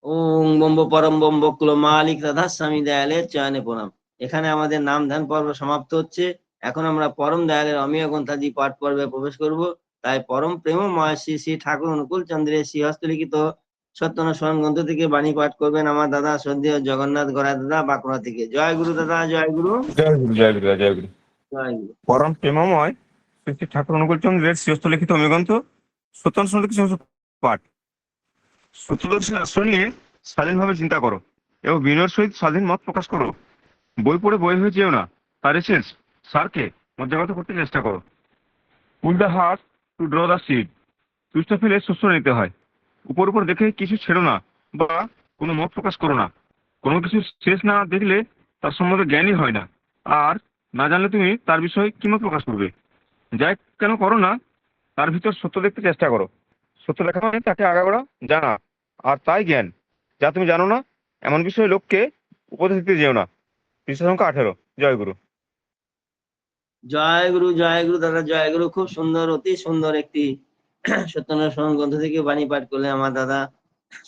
ওং বম্ব পরম বম্ব কুলো মালিক রাধা স্বামী দয়ালের চয়নে প্রণাম। এখানে আমাদের নাম ধ্যান পর্ব সমাপ্ত হচ্ছে। এখন আমরা পরম দয়ালের অমিয় গ্রন্থাদি পাঠ পর্বে প্রবেশ করব। তাই পরম প্রেমময় শ্রী শ্রী ঠাকুর অনুকূল চন্দ্রের শ্রী হস্তলিখিত সত্যন স্মরণ গ্রন্থ থেকে বাণী পাঠ করবেন আমার দাদা শ্রদ্ধেয় জগন্নাথ গড়াই দাদা বাঁকুড়া থেকে। জয় গুরু দাদা, জয় গুরু, জয় গুরু, জয় গুরু, জয় গুরু। জয় গুরু। পরম প্রেমময় শ্রী শ্রী ঠাকুর অনুকূল চন্দ্রের শ্রেষ্ঠ লিখিত অমিগ্রন্থ সত্যন সন্ধিত পাঠ। সত্যদর্শী আশ্রয় নিয়ে স্বাধীনভাবে চিন্তা করো এবং বিনয়ের সহিত স্বাধীন মত প্রকাশ করো। বই পড়ে বই হয়ে যেও না, তার এসেন্স সারকে মধ্যগত করতে চেষ্টা করো। Pull the heart to draw the seed. তুষ্টা ফেলে শস্য নিতে হয়। উপর উপর দেখে কিছু ছেড়ো না বা কোনো মত প্রকাশ করো না। কোনো কিছু শেষ না দেখলে তার সম্বন্ধে জ্ঞানই হয় না, আর না জানলে তুমি তার বিষয়ে কি মত প্রকাশ করবে। যাই কেন করো না, তার ভিতর সত্য দেখতে চেষ্টা করো। সত্য দেখা মানে তাকে আগাগোড়া জানা, আর তাই জ্ঞান। যা তুমি জানো না এমন বিষয়ে লোককে উপদেশ দিতে যেও না। পৃষ্ঠা সংখ্যা 18। জয় গুরু। জয় গুরু, জয় গুরু দাদা, জয় গুরু। খুব সুন্দর, অতি সুন্দর একটি সত্যনারায়ণ স্মরণ গ্রন্থ থেকে বাণী পাঠ করলে আমার দাদা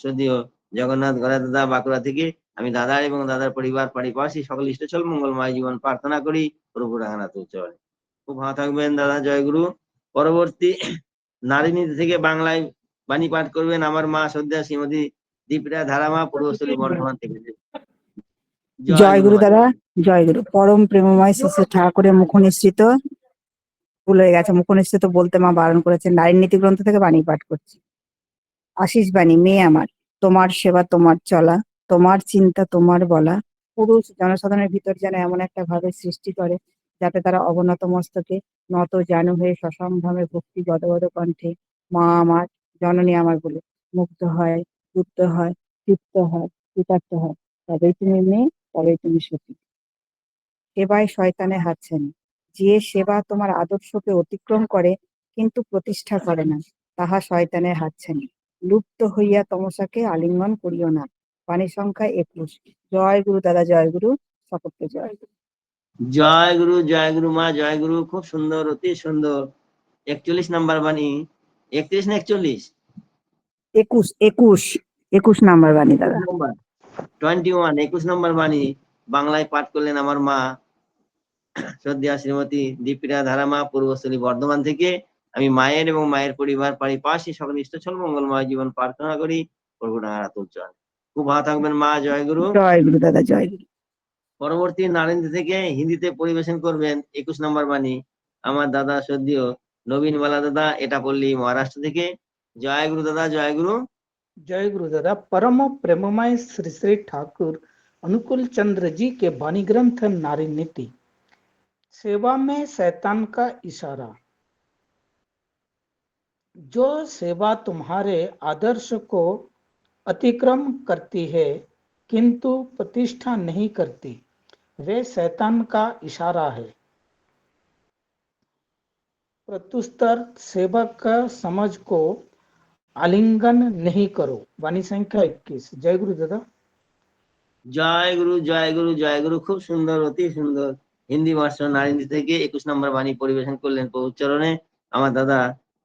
যদিও জগন্নাথ গড়াই দাদা বাঁকুড়া থেকে। আমি দাদা এবং দাদার পরিবার পারিপার্শ্বিক সকল ইষ্টচল মঙ্গলময় জীবন প্রার্থনা করি প্রভু রাঙানাথ উচ্চরণে। খুব ভালো থাকবেন দাদা, জয় গুরু। পরবর্তী নারী নীতি থেকে বাংলায় বাণী পাঠ করবেন আমার মা শ্রদ্ধা শ্রীমতী দীপরা ধারামা, পূর্বস্থলী বর্ধমান থেকে। জয় জয় গুরু গুরু মা। দাদা, জয় গুরু। পরম প্রেমময় শ্রী শ্রী ঠাকুরের মুখ নিঃসৃত, ভুল হয়ে গেছে, মুখ নিঃসৃত বলতে মা বারণ করেছেন। নারীর নীতি গ্রন্থ থেকে বাণী পাঠ করছি। আশিস বাণী। মেয়ে আমার, তোমার সেবা তোমার চলা, তোমার চিন্তা তোমার বলা। পুরুষ জনসাধারণের ভিতর যেন এমন একটা ভাবের সৃষ্টি করে যাতে তারা অবনত মস্তকে নত জানু হয়ে সসম্ভ্রমে ভক্তি গদগদ কণ্ঠে মা আমার, জননী আমার বলে মুগ্ধ হয়, তৃপ্ত হয়, তৃপ্ত হয়, কৃতার্থ হয়। তবেই তুমি মেয়ে, তবেই তুমি সতী। সেবায় শয়তানের হাতছানি। যে সেবা তোমার আদর্শকে অতিক্রম করে কিন্তু প্রতিষ্ঠা করে না, তাহা শয়তানের হাতছানি। লুপ্ত হইয়া তমসাকে আলিঙ্গন করিও না। বাণী সংখ্যা 21। জয় গুরু দাদা, জয় গুরু। সকলকে জয় গুরু। জয় গুরু, জয় গুরু মা, জয় গুরু। খুব সুন্দর, অতি সুন্দর। 41 নাম্বার বাণী। 31 না 41? 21, 21, 21 নাম্বার বাণী দাদা। 21 নাম্বার বাণী বাংলায় পাঠ করলেন আমার মা শ্রদ্ধা শ্রীমতী দীপিকা ধারামা, পূর্বস্থলী বর্ধমান থেকে। আমি মায়ের এবং মায়ের পরিবার পারিপার্শ্বিক সকল ইষ্টচল মঙ্গলময় জীবন প্রার্থনা করি প্রভু রাঙানাথ উচ্চরণে। খুব ভালো থাকবেন মা, জয় গুরু। জয় গুরু দাদা, জয় গুরু। পরবর্তী নারেন্দ্র থেকে হিন্দিতে পরিবেশন করবেন 21 নম্বর বাণী আমার দাদা সদ্য নবীন বালা দাদা, এটা পল্লী মহারাষ্ট্র থেকে। জয় গুরু দাদা, জয় গুরু। जय गुरु दादा। परम प्रेममय श्री श्री ठाकुर अनुकूल चंद्र जी के वाणी ग्रंथ नारी नीति। सेवा में शैतान का इशारा। जो सेवा तुम्हारे आदर्श को अतिक्रम करती है किंतु प्रतिष्ठा नहीं करती, वे शैतान का इशारा है। प्रत्युत्तर सेवक समझ को आलिंगन नहीं करो। वाणी संख्या 21। जय गुरु दादा। জয় গুরু, জয় গুরু, জয় গুরু। খুব সুন্দর, অতি সুন্দর। হিন্দি ভার্সন নারিন্দী থেকে 21 নম্বর বাণী পরিবেশন করলেন প্রভু চরণে আমার দাদা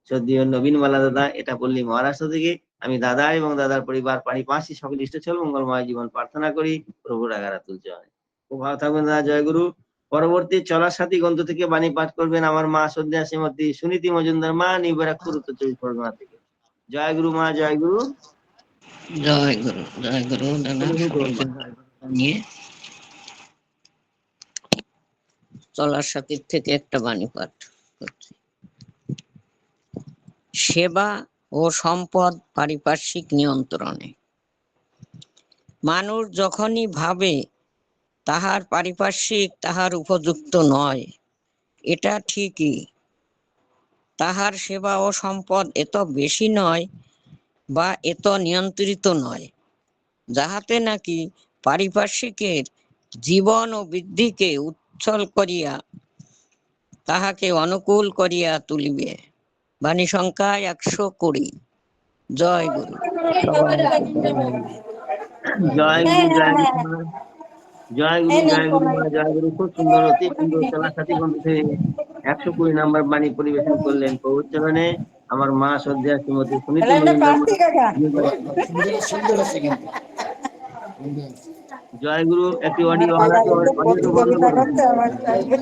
সদ্য নবীন বালা দাদা, এটা পল্লী মহারাষ্ট্র থেকে। আমি দাদা এবং দাদার পরিবার পারিপার্শ্বিক সকল ইষ্টচল মঙ্গলময় জীবন প্রার্থনা করি প্রভু রাঙানাথ উচ্চরণে। খুব ভালো থাকবেন দাদা, জয় গুরু। পরবর্তী চলার সাথী গ্রন্থ থেকে বাণী পাঠ করবেন আমার মা শ্রদ্ধা শ্রীমতী সুনীতি মজুমদার মা, নিউ ব্যারাকপুর, উত্তর 24 পরগনা থেকে। জয় গুরু মা, জয় গুরু। জয় গুরু, জয় গুরু দাদা। সকলকে জয় গুরু জানিয়ে চলার সাথীর থেকে একটা বাণী পাঠ করছি। সেবা ও সম্পদ পারিপার্শ্বিক নিয়ন্ত্রণে। মানুষ যখনই ভাবে তাহার পারিপার্শ্বিক তাহার উপযুক্ত নয়, এটা ঠিকই। তাহার সেবা ও সম্পদ এত বেশি নয় বা এত নিয়ন্ত্রিত নয় যাহাতে নাকি পারিপার্শ্বিকের জীবন ও বৃদ্ধিকে উচ্ছল করিয়া তাহাকে অনুকূল করিয়া তুলিবে। বাণী সংখ্যা 120। জয় গুরু। সবাইকে জয় গুরু। জয় গুরু, জয় গুরু মা, জয় গুরু, জয় গুরু মা, জয় গুরু। খুব সুন্দর, অতি সুন্দর। চলার সাথী গ্রন্থ থেকে 120 নম্বর বাণী পরিবেশন করলেন প্রভু চরণে আমার মা শ্রদ্ধা শ্রীমতী সুনীতি তাহলে আমরা মজুমদার পারছি কাকা। জয় গুরু। একটি আমার অডিও কাকা হলাতে কিন্তু অডিওটা বন্ধ প্রতিযোগিতা করুন। করতে আমার সঙ্গে।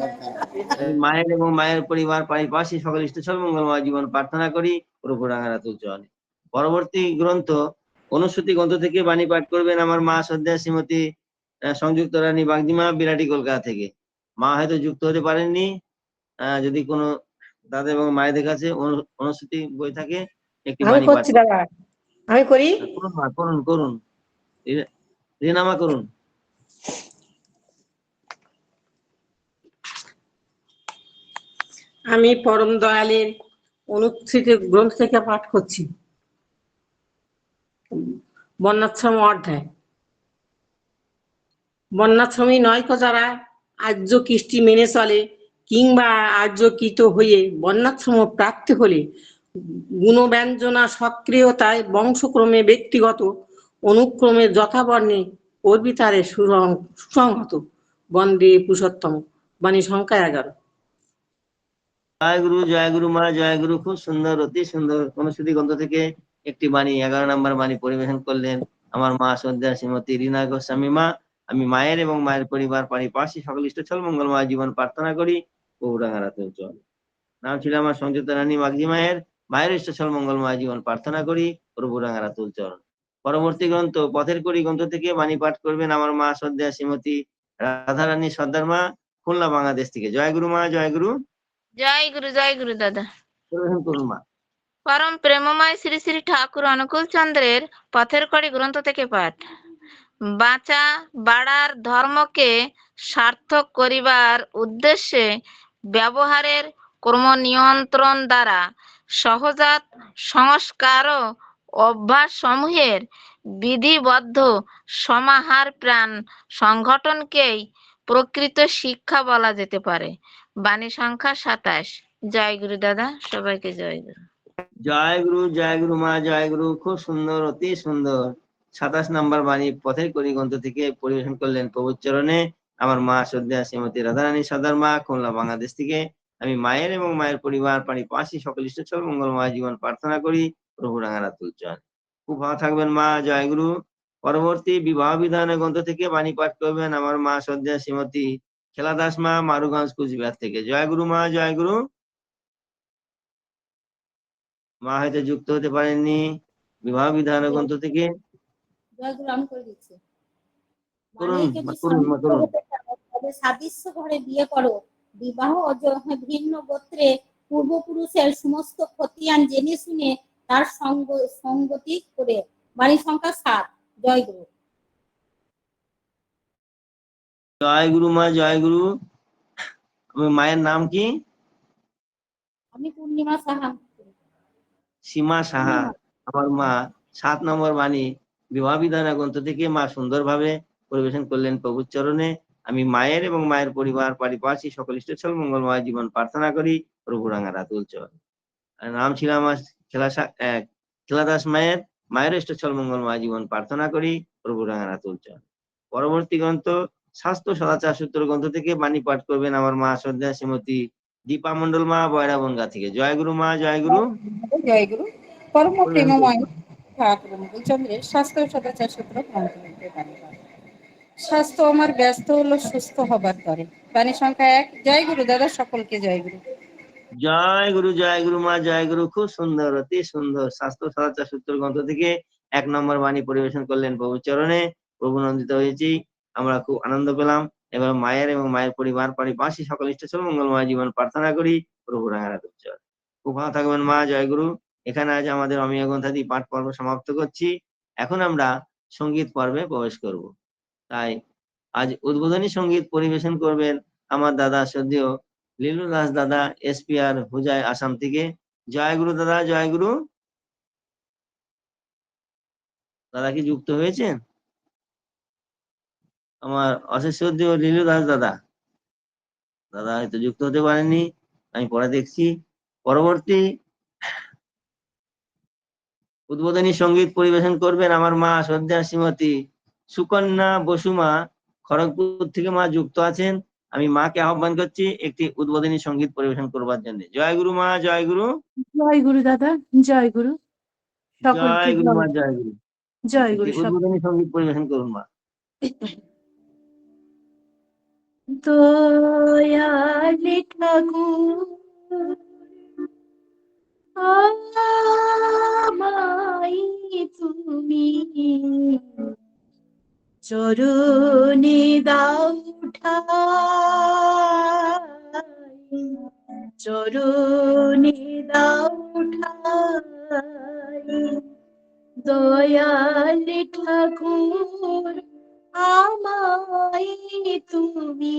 আমি মায়ের এবং মায়ের পরিবার পারিপার্শ্বিক সকল ইষ্টসল মঙ্গলময় জীবন প্রার্থনা করি প্রভু রাঙারাতুল চরণে। পরবর্তী গ্রন্থ অনুশ্রুতি গ্রন্থ থেকে বাণী পাঠ করবেন আমার মা শ্রদ্ধা শ্রীমতী সংযুক্ত রানী বাগদিমা, বিরাটি কলকাতা থেকে। মা হয়তো যুক্ত হতে পারেননি। যদি কোনো দাদা এবং মায়েদের কাছে অনুশ্রুতি বই থাকে একটি আমি বাণী পাঠ করছি করুন। দাদা, আমি করি। করুন মা, করুন করুন, রিনামা করুন। আমি পরম দয়ালের অনুচ্ছেদ গ্রন্থ থেকে পাঠ করছি। বর্ণাশ্রম অধ্যায়। বর্ণাশ্রমী নয়কো যারা আর্য কৃষ্টি মেনে চলে কিংবা আর্যকৃত হয়ে বর্ণাশ্রম প্রাপ্তি হলে গুণব্যঞ্জনা সক্রিয়তায় বংশক্রমে ব্যক্তিগত অনুক্রমে যথাবর্ণে অর্বিতারে সুসংহত বন্দে পুরুষোত্তম। বাণী সংখ্যা 11। জয় গুরু মা, জয় গুরু। খুব সুন্দর, অতি সুন্দর। অনুশ্রুতি গ্রন্থ থেকে একটি বাণী, 11 নম্বর বাণী পরিবেশন করলেন আমার মা শ্রদ্ধা শ্রীমতী রীনা গোস্বামী মা। আমি মায়ের এবং মায়ের পরিবার পারিপার্শ্বিক সকল ইষ্টছল মঙ্গলময় জীবন প্রার্থনা করি গৌরাঙ্গারাতুল চল। নাম ছিল আমার সংযুক্ত রানী মাগজি মায়ের। মায়ের ইষ্টছল মঙ্গলময় জীবন প্রার্থনা করি প্রভু রাঙ্গারাতুল চরণ। পরবর্তী গ্রন্থ পথের কড়ি গ্রন্থ থেকে বাণী পাঠ করবেন আমার মা শ্রদ্ধা শ্রীমতী রাধারানী সর্দার মা, খুলনা বাংলাদেশ থেকে। জয় গুরু মা, জয় গুরু। জয় গুরু দাদা। পরিবেশন করুন মা। পরম প্রেমময় শ্রী শ্রী ঠাকুর অনুকূল চন্দ্রের পথের কড়ি গ্রন্থ থেকে পাঠ। বাঁচা বাড়ার ধর্মকে সার্থক করিবার উদ্দেশ্যে ব্যবহারের কর্ম নিয়ন্ত্রণ দ্বারা সহজাত সংস্কার ও অভ্যাস সমূহের বিধিবদ্ধ সমাহার প্রাণ সংগঠনকেই প্রকৃত শিক্ষা বলা যেতে পারে। বাণী সংখ্যা 27। জয় গুরু দাদা, সবাইকে জয় গুরু। জয় গুরু মা, জয় গুরু। খুব সুন্দর, অতি সুন্দর। 27 নম্বর বাণী পথের কড়ি গ্রন্থ থেকে পরিবেশন করলেন প্রভুর চরণে আমার মা শ্রদ্ধা শ্রীমতী রাধারানী সর্দার মা, খুলনা বাংলাদেশ থেকে। আমি মায়ের এবং মায়ের পরিবার পারিপার্শ্বিক সকল ইষ্টছল মঙ্গলময় জীবন প্রার্থনা করি প্রভু রাঙারাতুল চরণে। খুব ভালো থাকবেন মা, জয় গুরু। পরবর্তী বিবাহ বিধানের গ্রন্থ থেকে বাণী পাঠ করবেন আমার মা শ্রদ্ধা শ্রীমতী খেলাদাস মা, মারুগঞ্জ কুচবিহার থেকে। জয় গুরু মা, জয় গুরু। মা হয়তো যুক্ত হতে পারেননি বিবাহ বিধান গ্রন্থ থেকে। জয়গুরু আমি করে দিচ্ছি। করুন মানে যদি করুন মা, সাদৃশ্য করুন। হতে চাও তবে সাদৃশ্য ঘরে বিয়ে করো। বিবাহ ভিন্ন গোত্রে পূর্বপুরুষের সমস্ত খতিয়ান জেনে শুনে তার সঙ্গতি করে। বাণী সংখ্যা 7। জয়গুরু। জয় গুরু মা, জয় গুরু। মায়ের নাম কি? আমি পূর্ণিমা সাহা। সীমা সাহা। পূর্ণিমা। আমার মা 7 নম্বর বাণী বিবাহ বিধান গ্রন্থ থেকে মা সুন্দরভাবে পরিবেশন করলেন প্রভুর চরণে। আমি মায়ের এবং মায়ের পরিবার পারিপার্শ্বিক সকল ইষ্টছল মঙ্গলময় জীবন প্রার্থনা করি প্রভু রাঙারাতুল চরণ। নাম ছিল আমার খেলাদাস মায়ের। মায়ের ইষ্টছল মঙ্গলময় জীবন প্রার্থনা করি প্রভু রাঙারাতুল চরণ। পরবর্তী গ্রন্থ স্বাস্থ্য সদাচার সূত্র গ্রন্থ থেকে বাণী পাঠ করবেন আমার মা শ্রদ্ধা শ্রীমতী দীপা মন্ডল মা, বয়রা বনগা থেকে। জয় গুরু মা, জয় গুরু। জয়গুরু। পরম পরিবেশন করুন। প্রেমময় ঠাকুর অনুকূল চন্দ্রের স্বাস্থ্য সদাচার সূত্র গ্রন্থ হইতে বাণী পাঠ। স্বাস্থ্য আমার ব্যস্ত হলো সুস্থ হবার তরে। বাণী সংখ্যা 1। জয় গুরু দাদা, সকলকে জয় গুরু। জয় গুরু মা, জয় গুরু। খুব সুন্দর, অতি সুন্দর। স্বাস্থ্য সদাচার সূত্র গ্রন্থ থেকে 1 নম্বর বাণী পরিবেশন করলেন প্রভু চরণে। প্রভু নন্দিত হয়েছি, আমরা খুব আনন্দ পেলাম। এবার মায়ের এবং মায়ের পরিবার পারিপার্শ্বিক সকল ইষ্টছল মঙ্গলময় জীবন প্রার্থনা করি প্রভু রাঙারাতুল চরণে। খুব ভালো থাকবেন মা, জয় গুরু। এখানে আজ আমাদের অমিয় গ্রন্থাদি পাঠ পর্ব সমাপ্ত করছি। এখন আমরা সঙ্গীত পর্বে প্রবেশ করব। তাই আজ উদ্বোধনী সঙ্গীত পরিবেশন করবেন আমার দাদা শ্রদ্ধেয় লীলু দাস দাদা, এসপিআর হুজাই, আসাম থেকে। জয় গুরু দাদা, জয় গুরু। দাদা কি যুক্ত হয়েছেন? আমার অশেষ শ্রদ্ধেয় লীলু দাস দাদা। দাদা হয়তো যুক্ত হতে পারেননি, আমি পরে দেখছি। পরবর্তী উদ্বোধনী সঙ্গীত পরিবেশন করবেন আমার মা শ্রদ্ধা শ্রীমতী সুকন্যা বসুমা, খড়গপুর থেকে মা যুক্ত আছেন। আমি মাকে আহ্বান করছি একটি উদ্বোধনী সঙ্গীত পরিবেশন করবার জন্য। জয় গুরু মা, জয় গুরু। জয় গুরু দাদা, জয় গুরু। সকলকে জয় গুরু মা, জয়, জয় গুরু। জয় একটি গুরু। উদ্বোধনী সঙ্গীত পরিবেশন করুন মা। দয়ালে ঠাকুর আমায় তুমি চরণে দাও ঠাই, চরণে দাও ঠাই। দয়ালে ঠাকুর আমায় তুমি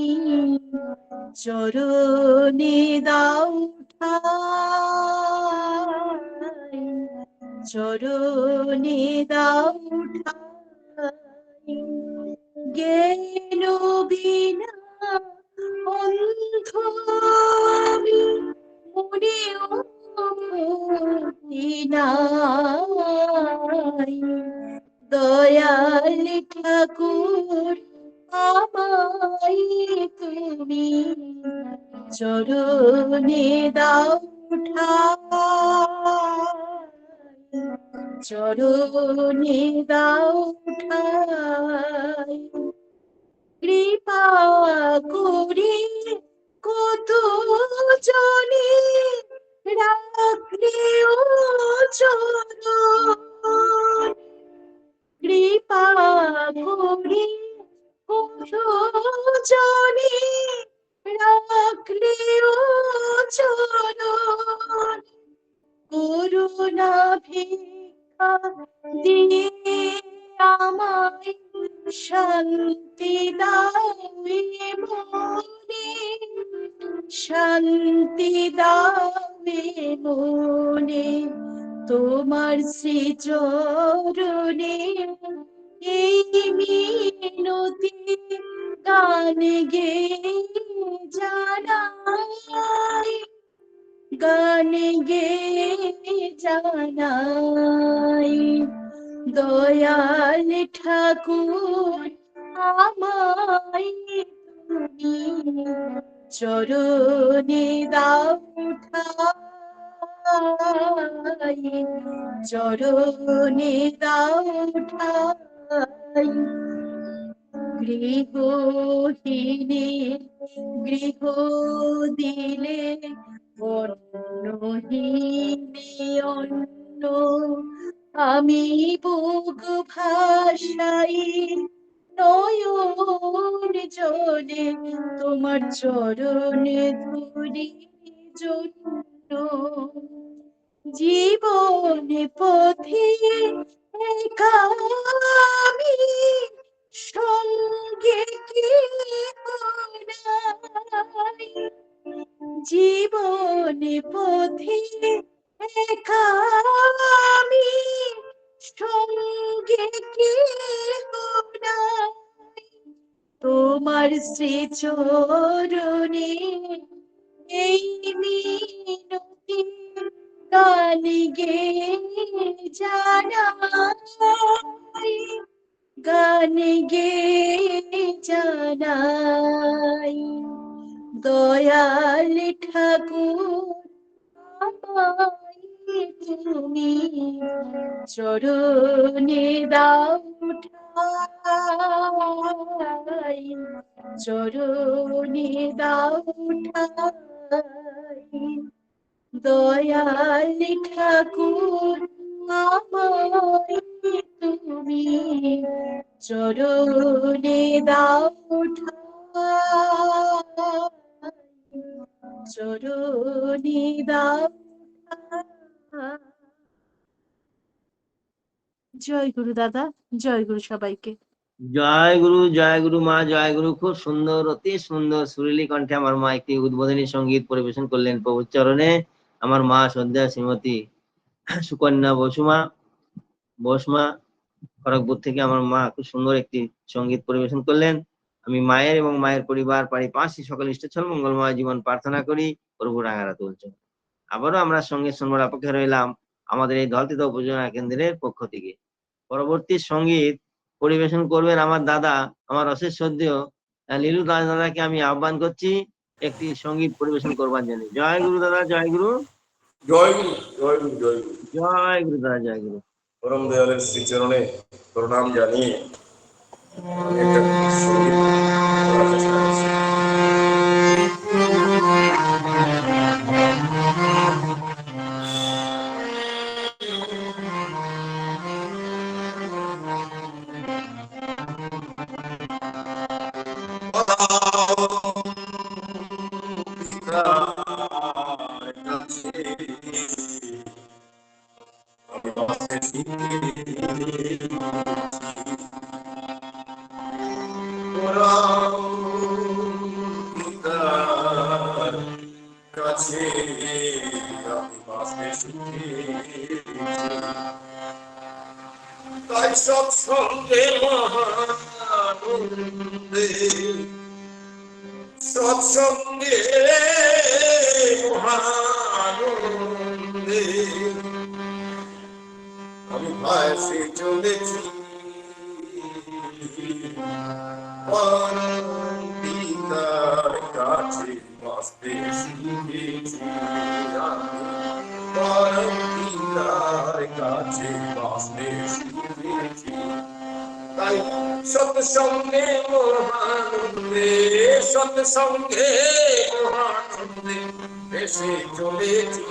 চরণে দাও ঠাই, চরণে দাও ঠাই। গেল বিনা অন্ধ আমি মনেও ভক্তি নাই। দয়াল ঠাকুর আমায় তুমি চরণে দাও ঠাই, চরণে দাও ঠাই। কৃপা করে কত জনে রাখলে ও চরণ, কৃপা করে কত জনে রাখলে ও চরণ। করুণা ভিক্ষা দিয়ে আমায় শান্তি দাও এ মনে, শান্তি দাও এ মনে। তোমার শ্রীচরণে এই মিনতি গান গে জানাই, গান গে জানাই। দয়াল ঠাকুর আমায় তুমি চরণে দাও ঠাই, চরণে দাও ঠাই। গৃহহীনে গৃহ দিলে অন্নহীনে অন্ন, আমি বুক ভাসাই নয়ন জলে তোমার চরণে ধরি জন্য। জীবনে পথে একা আমি সঙ্গে কেহ নাই, জীবনে পথে একা আমি সঙ্গে কেহ নাই। তোমার শ্রীচরণে এই মিনতি গান গে জানাই, গান গে জানাই। দয়াল ঠাকুর আমায় তুমি চরণে দাও ঠাই, চরণে দাও ঠাই। দয়াল ঠাকুর আমায় তুমি চরণে দাও ঠাই, চরণে দাও ঠাই। জয় গুরু দাদা, জয় গুরু সবাইকে। জয় গুরু মা, জয় গুরু। খুব সুন্দর, অতি সুন্দর সুরেলি কণ্ঠে আমার মা একটি উদ্বোধনী সঙ্গীত পরিবেশন করলেন প্রভুর চরণে। আমার মা শ্রদ্ধা শ্রীমতী সুকন্যা বসমা খড়গপুর থেকে আমার মা খুব সুন্দর একটি সঙ্গীত পরিবেশন করলেন। আমি মায়ের এবং মায়ের পরিবার পারিপার্শ্বিক সকল ইষ্টছল মঙ্গলময় জীবন প্রার্থনা করি প্রভু রাঙারা তুলছে। আবারও আমরা সঙ্গীত শুনবার অপেক্ষা রইলাম আমাদের এই দলতিতা উপজেলা কেন্দ্রের পক্ষ থেকে। পরবর্তী সঙ্গীত পরিবেশন করবেন আমার দাদা, আমার অশেষ শ্রদ্ধেয় নীলু দাদাকে আমি আহ্বান করছি একটি সঙ্গীত পরিবেশন করবার জন্য। জয় গুরু দাদা, জয় গুরু। জয় গুরু, জয় গুরু, জয় গুরু। জয় গুরু দাদা, জয় গুরু। পরম দয়ালের শ্রীচরণে প্রণাম জানিয়ে আমি একটা সঙ্গীত করার চেষ্টা করছি। কাছে আমি বাঁচতে শিখেছি, তাই সৎসঙ্গে মহানন্দে, সৎসঙ্গে মহানন্দে আমি ভাসে চলেছি, পিতার কাছে বাঁচতে শিখেছি আমি, পিতার কাছে বাঁচতে শিখেছি, তাই সৎসঙ্গে মহানন্দে, সৎসঙ্গে মহানন্দে এসে চলেছি,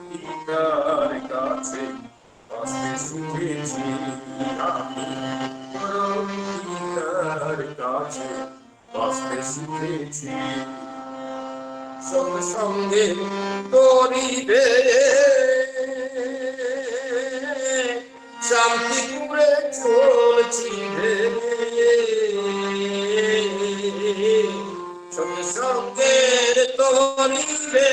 পিতার কাছে বাঁচতে শিখেছি আমি, পিতার কাছে বাঁচতে শিখেছি, সৎসঙ্গে করিবে শান্তি করে চলছি রে, সৎসঙ্গের করিবে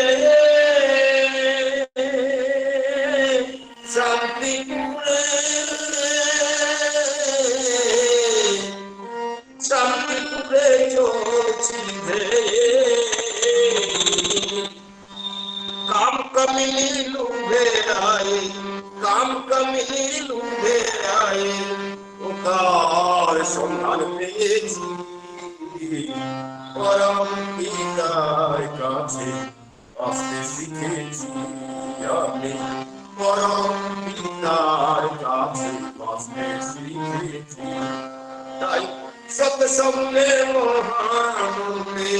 শান্তি করে, শান্তি করে চলছি রে, काम कमिली लुभे आए, काम कमिली लुभे आए, ओकार सन्धान पेয়েছি, পরম পিতার কাছে আসতে শিখেছি আমি, পরম পিতার কাছে আসতে শিখেছি, তাই সৎসঙ্গে মহানন্দে,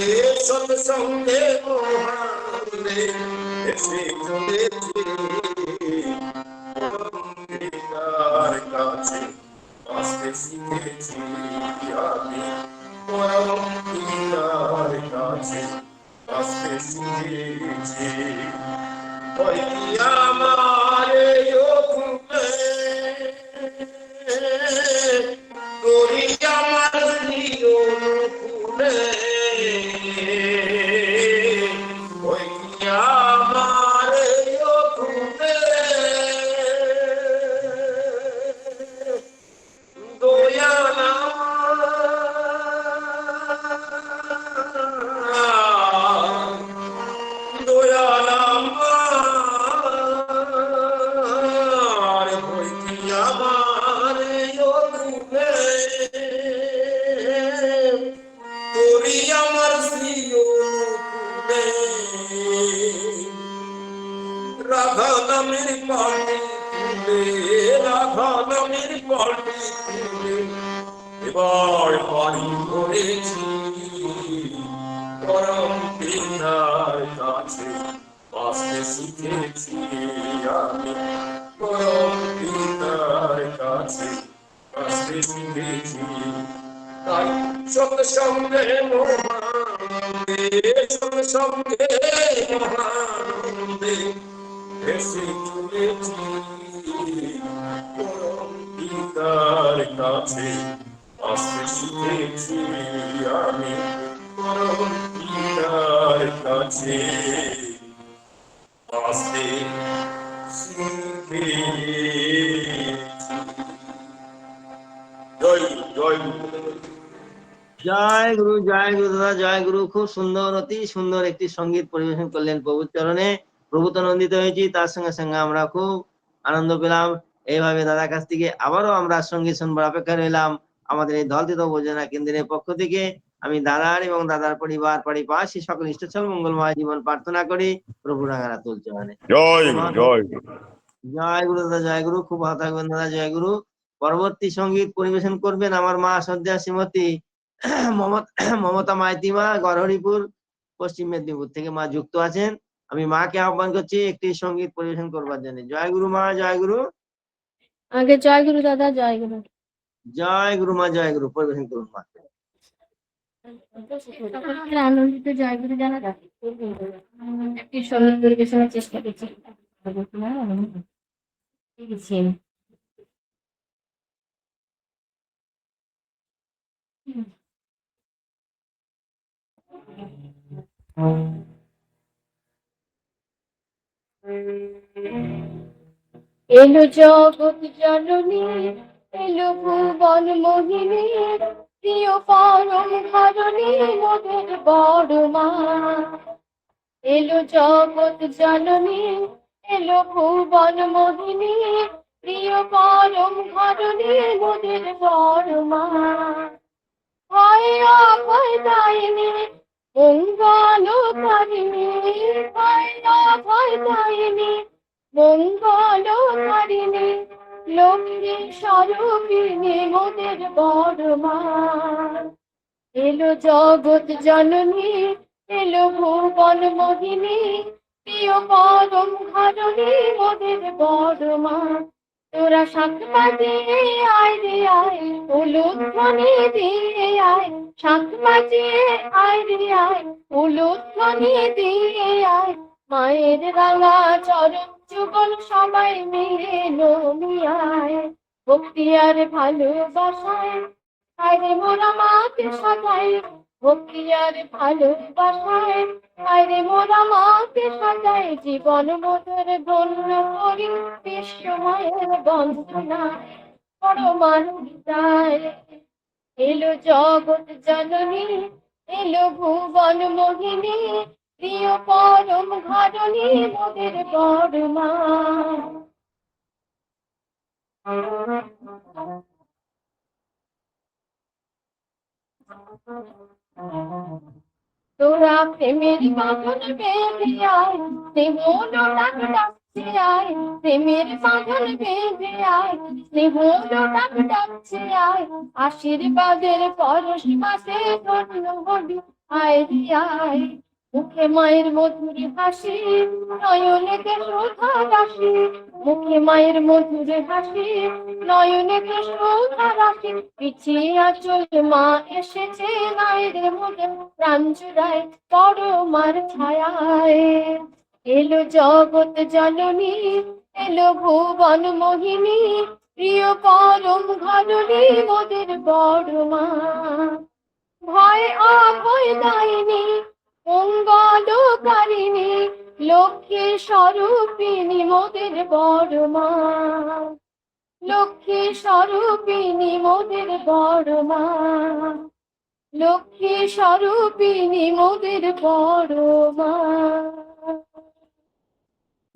সৎসঙ্গে মহানন্দে এসে চলেছি, পরম পিতার কাছে আসতে শিখেছি আমি, পরম পিতার কাছে আসতে শিখেছি, ওই আমার ওখানে তোরি আমার প্রিয় ফুলে, ওই আমার ওখানে দয়ালা দয়ালা আমার ওই আমার ওখানে তোরি আমার প্রিয় ফুলে, রাধা নামের পাটি তুলে, রাধা নামের পাটি তুলে এবার পারি করেছি, পরম পিতার কাছে বাঁচতে শিখেছি আমি, পরম পিতার কাছে বাঁচতে শিখেছি, তাই সৎসঙ্গে মহানন্দে, সৎসঙ্গে মহানন্দে এসে চলেছি, পরম পিতার কাছে আসতে শিখেছি আমি, পরম পিতার কাছে আসতে শিখেছি। জয় গুরু, জয় গুরু। জয় গুরু, জয় গুরু দাদা, জয় গুরু। খুব সুন্দর, অতি সুন্দর একটি সঙ্গীত পরিবেশন করলেন প্রভুর চরণে। প্রভু তো আনন্দিত হয়েছি, তার সঙ্গে সঙ্গে আমরা খুব আনন্দ পেলাম। এইভাবে দাদার কাছ থেকে আবারও আমরা সঙ্গীত শুনবার অপেক্ষা রইলাম। আমাদের এই ধলতিত উপজেলা কেন্দ্রের পক্ষ থেকে আমি দাদার এবং দাদার পরিবার পাশে সকল ইষ্টচল মঙ্গলময় জীবন প্রার্থনা করি প্রভু রাঙারা তুলছে মানে জয় গুরু, জয় গুরু। জয় গুরু দাদা, জয় গুরু, খুব ভালো থাকবেন দাদা, জয় গুরু। পরবর্তী সঙ্গীত পরিবেশন করবেন আমার মা শ্রদ্ধা শ্রীমতী মমতা মাইতিমা, গড়হরিপুর, পশ্চিম মেদিনীপুর থেকে মা যুক্ত আছেন। আমি মাকে আহ্বান করছি একটি সঙ্গীত পরিবেশন করবার জন্য। জয় গুরু মা, জয় গুরু। আগে জয় গুরু দাদা, জয় গুরু। জয় গুরু মা, জয় গুরু, পরিবেশন করুন মা। সকলকে আনন্দিত জয় গুরু জানালা একটি সঙ্গীত পরিবেশনের চেষ্টা করছি। এলো জগৎ জননী, এলো ভুবন মোহিনী, প্রিয় পরম ধরণী মোদের বড় মা। এলো জগৎ জননী, এলো ভুবন মোহিনী, প্রিয় পরম ধরণী মোদের বড় মা। ভয় অভয় দায়িনী, মঙ্গলকারিণী, ভয় অভয় দায়িনী, মঙ্গলকারিণী, লক্ষ্মী স্বরূপিণী মোদের বড় মা। এলো জগৎ জননী, এলো ভুবন মোহিনী, প্রিয় পরম ধরণী মোদের বড় মা। তোরা শাঁখ বাজিয়ে আয় রে আয়, উলুধ্বনি দিয়ে আয়, শাঁখ বাজিয়ে আয় রে আয়, উলুধ্বনি দিয়ে আয়, মায়ের রাঙা চরণ যুগল সবাই মিলে নমিয়ায়। ভক্তি আর ভালোবাসায় আরে মোরা মাকে সাজাই, ভক্তি আর ভালোবাসায় আরে মোরা মাকে সাজাই, জীবন মোদের ধন্য করি বিশ্ব মায়ের বন্দনায়, পরমার বিদায়। এলো জগৎ জননী, এলো ভুবন মোহিনী, প্রিয় পরম ধরণী মোদের বড় মা। তোরা প্রেমের বাঁধন বেঁধে আয়, স্নেহ ডাক ডাকছে আয়, প্রেমের বাঁধন বেঁধে আয়, স্নেহ ডাক ডাকছে আয়, আশীর্বাদের পরশ মাসে ধন্য হবি আয় রে আয়। মুখে মায়ের মধুর হাসি, নয়নেতে শোধা রাশি, মুখে মায়ের মধুর হাসি, নয়নেতে শোধা রাশি, পিছিয়ে আঁচল মা এসেছে নাই রে মোদের প্রাণ জুড়ায়, বড় মার ছায়ায়। এলো জগৎ জননী, এলো ভুবন মোহিনী, প্রিয় পরম ধরণী মোদের বড় মা। ভয় অভয় দায়িনী, মঙ্গলকারিণী, লক্ষ্মী স্বরূপিণী মোদের বড় মা। লক্ষ্মী স্বরূপিণী মোদের বড় মা, লক্ষ্মী স্বরূপিণী মোদের বড় মা।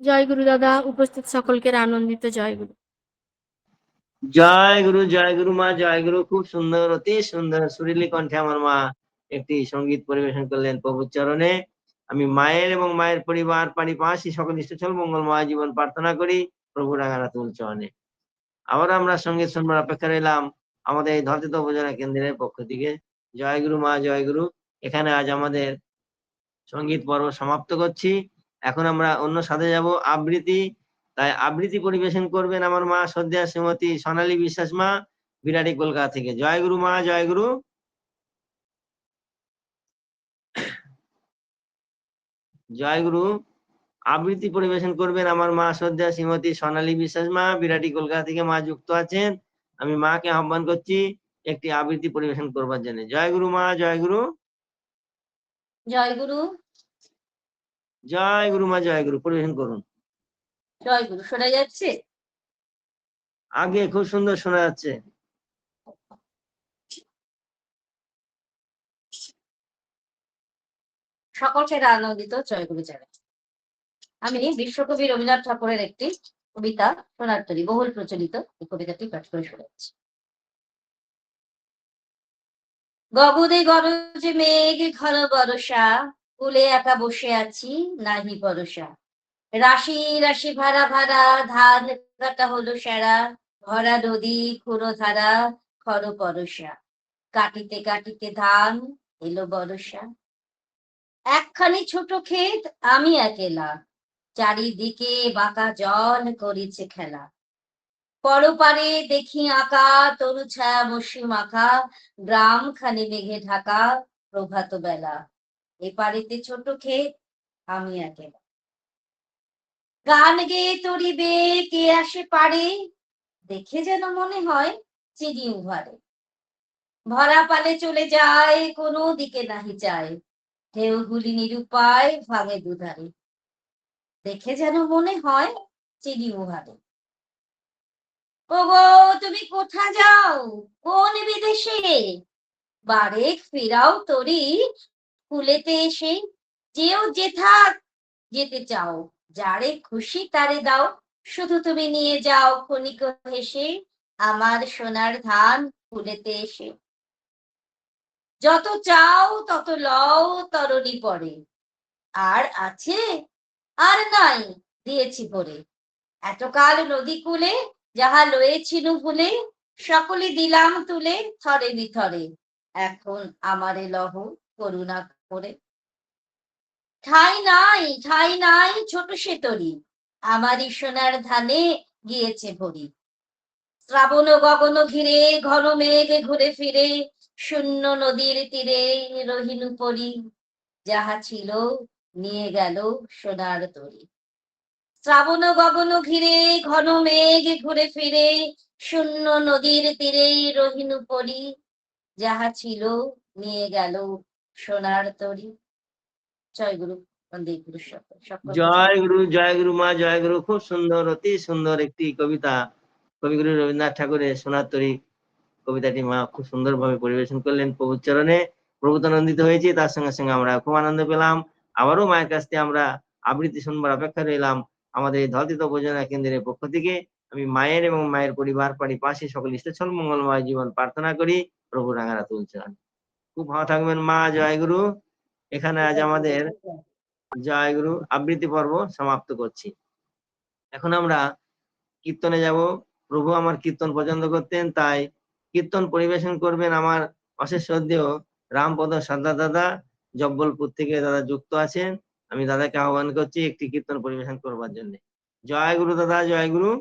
জয় গুরু দাদা, উপস্থিত সকলকে আনন্দিত জয় গুরু। জয় গুরু, জয় গুরু মা, জয় গুরু, খুব সুন্দর, অতি সুন্দর সুরিলি কণ্ঠে আমার মা একটি সঙ্গীত পরিবেশন করলেন প্রভুর চরণে। আমি মায়ের এবং মায়ের পরিবার পাশে সকল ইষ্টচল মঙ্গলময় জীবন প্রার্থনা করি প্রভু রাঙানাথ চরণে। আবার আমরা সঙ্গীত শুনবার অপেক্ষা রইলাম আমাদের এই ধলতিত উপজেলা কেন্দ্রের পক্ষ থেকে। জয় গুরু মা, জয় গুরু। এখানে আজ আমাদের সঙ্গীত পর্ব সমাপ্ত করছি। এখন আমরা অন্য সাথে যাব আবৃত্তি। তাই আবৃত্তি পরিবেশন করবেন আমার মা শ্রদ্ধা শ্রীমতী সোনালী বিশ্বাস মা, বিরাটি কলকাতা থেকে। জয় গুরু মা, জয় গুরু। জয় গুরু। আবৃত্তি পরিবেশন করবেন আমার মা শ্রদ্ধা শ্রীমতী সোনালী বিশ্বাস মা, বিরাটি কলকাতা থেকে মা যুক্ত আছেন। আমি মাকে আহ্বান করছি একটি আবৃত্তি পরিবেশন করবার জন্য। জয় গুরু মা, জয় গুরু। জয় গুরু। জয় গুরু মা, জয় গুরু, পরিবেশন করুন। জয় গুরু, শোনা যাচ্ছে? আগে খুব সুন্দর শোনা যাচ্ছে। সকলকে আনন্দিত জয় গুরু জানাই। আমি বিশ্বকবি রবীন্দ্রনাথ ঠাকুরের একটি কবিতা সোনার তরী, বহুল প্রচলিত এই কবিতাটি পাঠ করে শোনাচ্ছি। গগনে গরজে মেঘ ঘন বরষা, কুলে একা বসে আছি নাহি ভরসা। রাশি রাশি ভাড়া ভাড়া, ধান কাটা হলো সেরা, ভরা নদী খুঁড়ো ধারা, খর পরশা। কাটিতে কাটিতে ধান এলো বরষা। একখানি ছোট ক্ষেত আমি একেলা, চারিদিকে বাঁকা জল করেছে খেলা। পরপারে দেখি আঁকা তরু ছায়া মসি মাখা, গ্রাম খানি মেঘে ঢাকা প্রভাত বেলা। এপারেতে ছোট ক্ষেত আমি একেলা। গান গেয়ে তরিবে কে আসে পারে, দেখে যেন মনে হয় চিনি উভারে। ভরা পালে চলে যায় কোনো দিকে নাহি যায়, ঢেউগুলি নিরুপায় ভাঙে দুধারে। দেখে যেন মনে হয় চিনি উভারে। ওগো তুমি কোথা যাও কোন বিদেশে, বারেক ফেরাও তরি কুলেতে এসে। যেও যেথা যেতে চাও, যারে খুশি তারে দাও, শুধু তুমি নিয়ে যাও ক্ষণিক হেসে আমার সোনার ধান কুলেতে এসে। যত চাও তত লও তরণী পরে, আর আছে আর নাই দিয়েছি ভরে। এতকাল নদী কূলে যাহা লয়েছিনু ভুলে, সকলে দিলাম তুলে থরে বিথরে। এখন আমারে লহ করুণা করে। ঠাই নাই ছোট সে তরি, আমারই সোনার ধানে গিয়েছে ভরি। শ্রাবণ গগন ঘিরে ঘন মেঘ ঘুরে ফিরে, শূন্য নদীর তীরে রহিনু পরি। যাহা ছিল নিয়ে গেল সোনার তরি। শ্রাবণ গগন ঘিরে ঘন মেঘ ঘুরে ফিরে, শূন্য নদীর তীরে রহিনু পরি। যাহা ছিল নিয়ে গেল সোনার তরি। জয় গুরু, বন্দে গুরু সকল। জয় গুরু মা, জয় গুরু। খুব সুন্দর, অতি সুন্দর একটি কবিতা কবিগুরু রবীন্দ্রনাথ ঠাকুরের সোনার তরী কবিতাটি মা খুব সুন্দরভাবে পরিবেশন করলেন প্রভুর চরণে। প্রভু তো আনন্দিত হয়েছে, তার সঙ্গে সঙ্গে আমরা খুব আনন্দ পেলাম। আবারও মায়ের কাছ থেকে আমরা আবৃত্তি শুনবার অপেক্ষা রইলাম আমাদের এই ধলতিত উপজেলা কেন্দ্রের পক্ষ থেকে। আমি মায়ের এবং মায়ের পরিবার পাশে সকল স্থল মঙ্গলময় জীবন প্রার্থনা করি প্রভু রাঙারা তুলছেন। খুব ভালো থাকবেন মা, জয় গুরু। এখানে আজ আমাদের জয় গুরু আবৃত্তি পর্ব সমাপ্ত করছি। এখন আমরা কীর্তনে যাব। প্রভু আমার কীর্তন পছন্দ করতেন, তাই কীর্তন পরিবেশন করবেন আমার অশেষ শ্রদ্ধেয় রামপদ সাদ্দার দাদা, জব্বলপুর থেকে দাদা যুক্ত আছেন। আমি দাদাকে আহ্বান করছি একটি কীর্তন পরিবেশন করবার জন্য। জয় গুরু দাদা, জয় গুরু।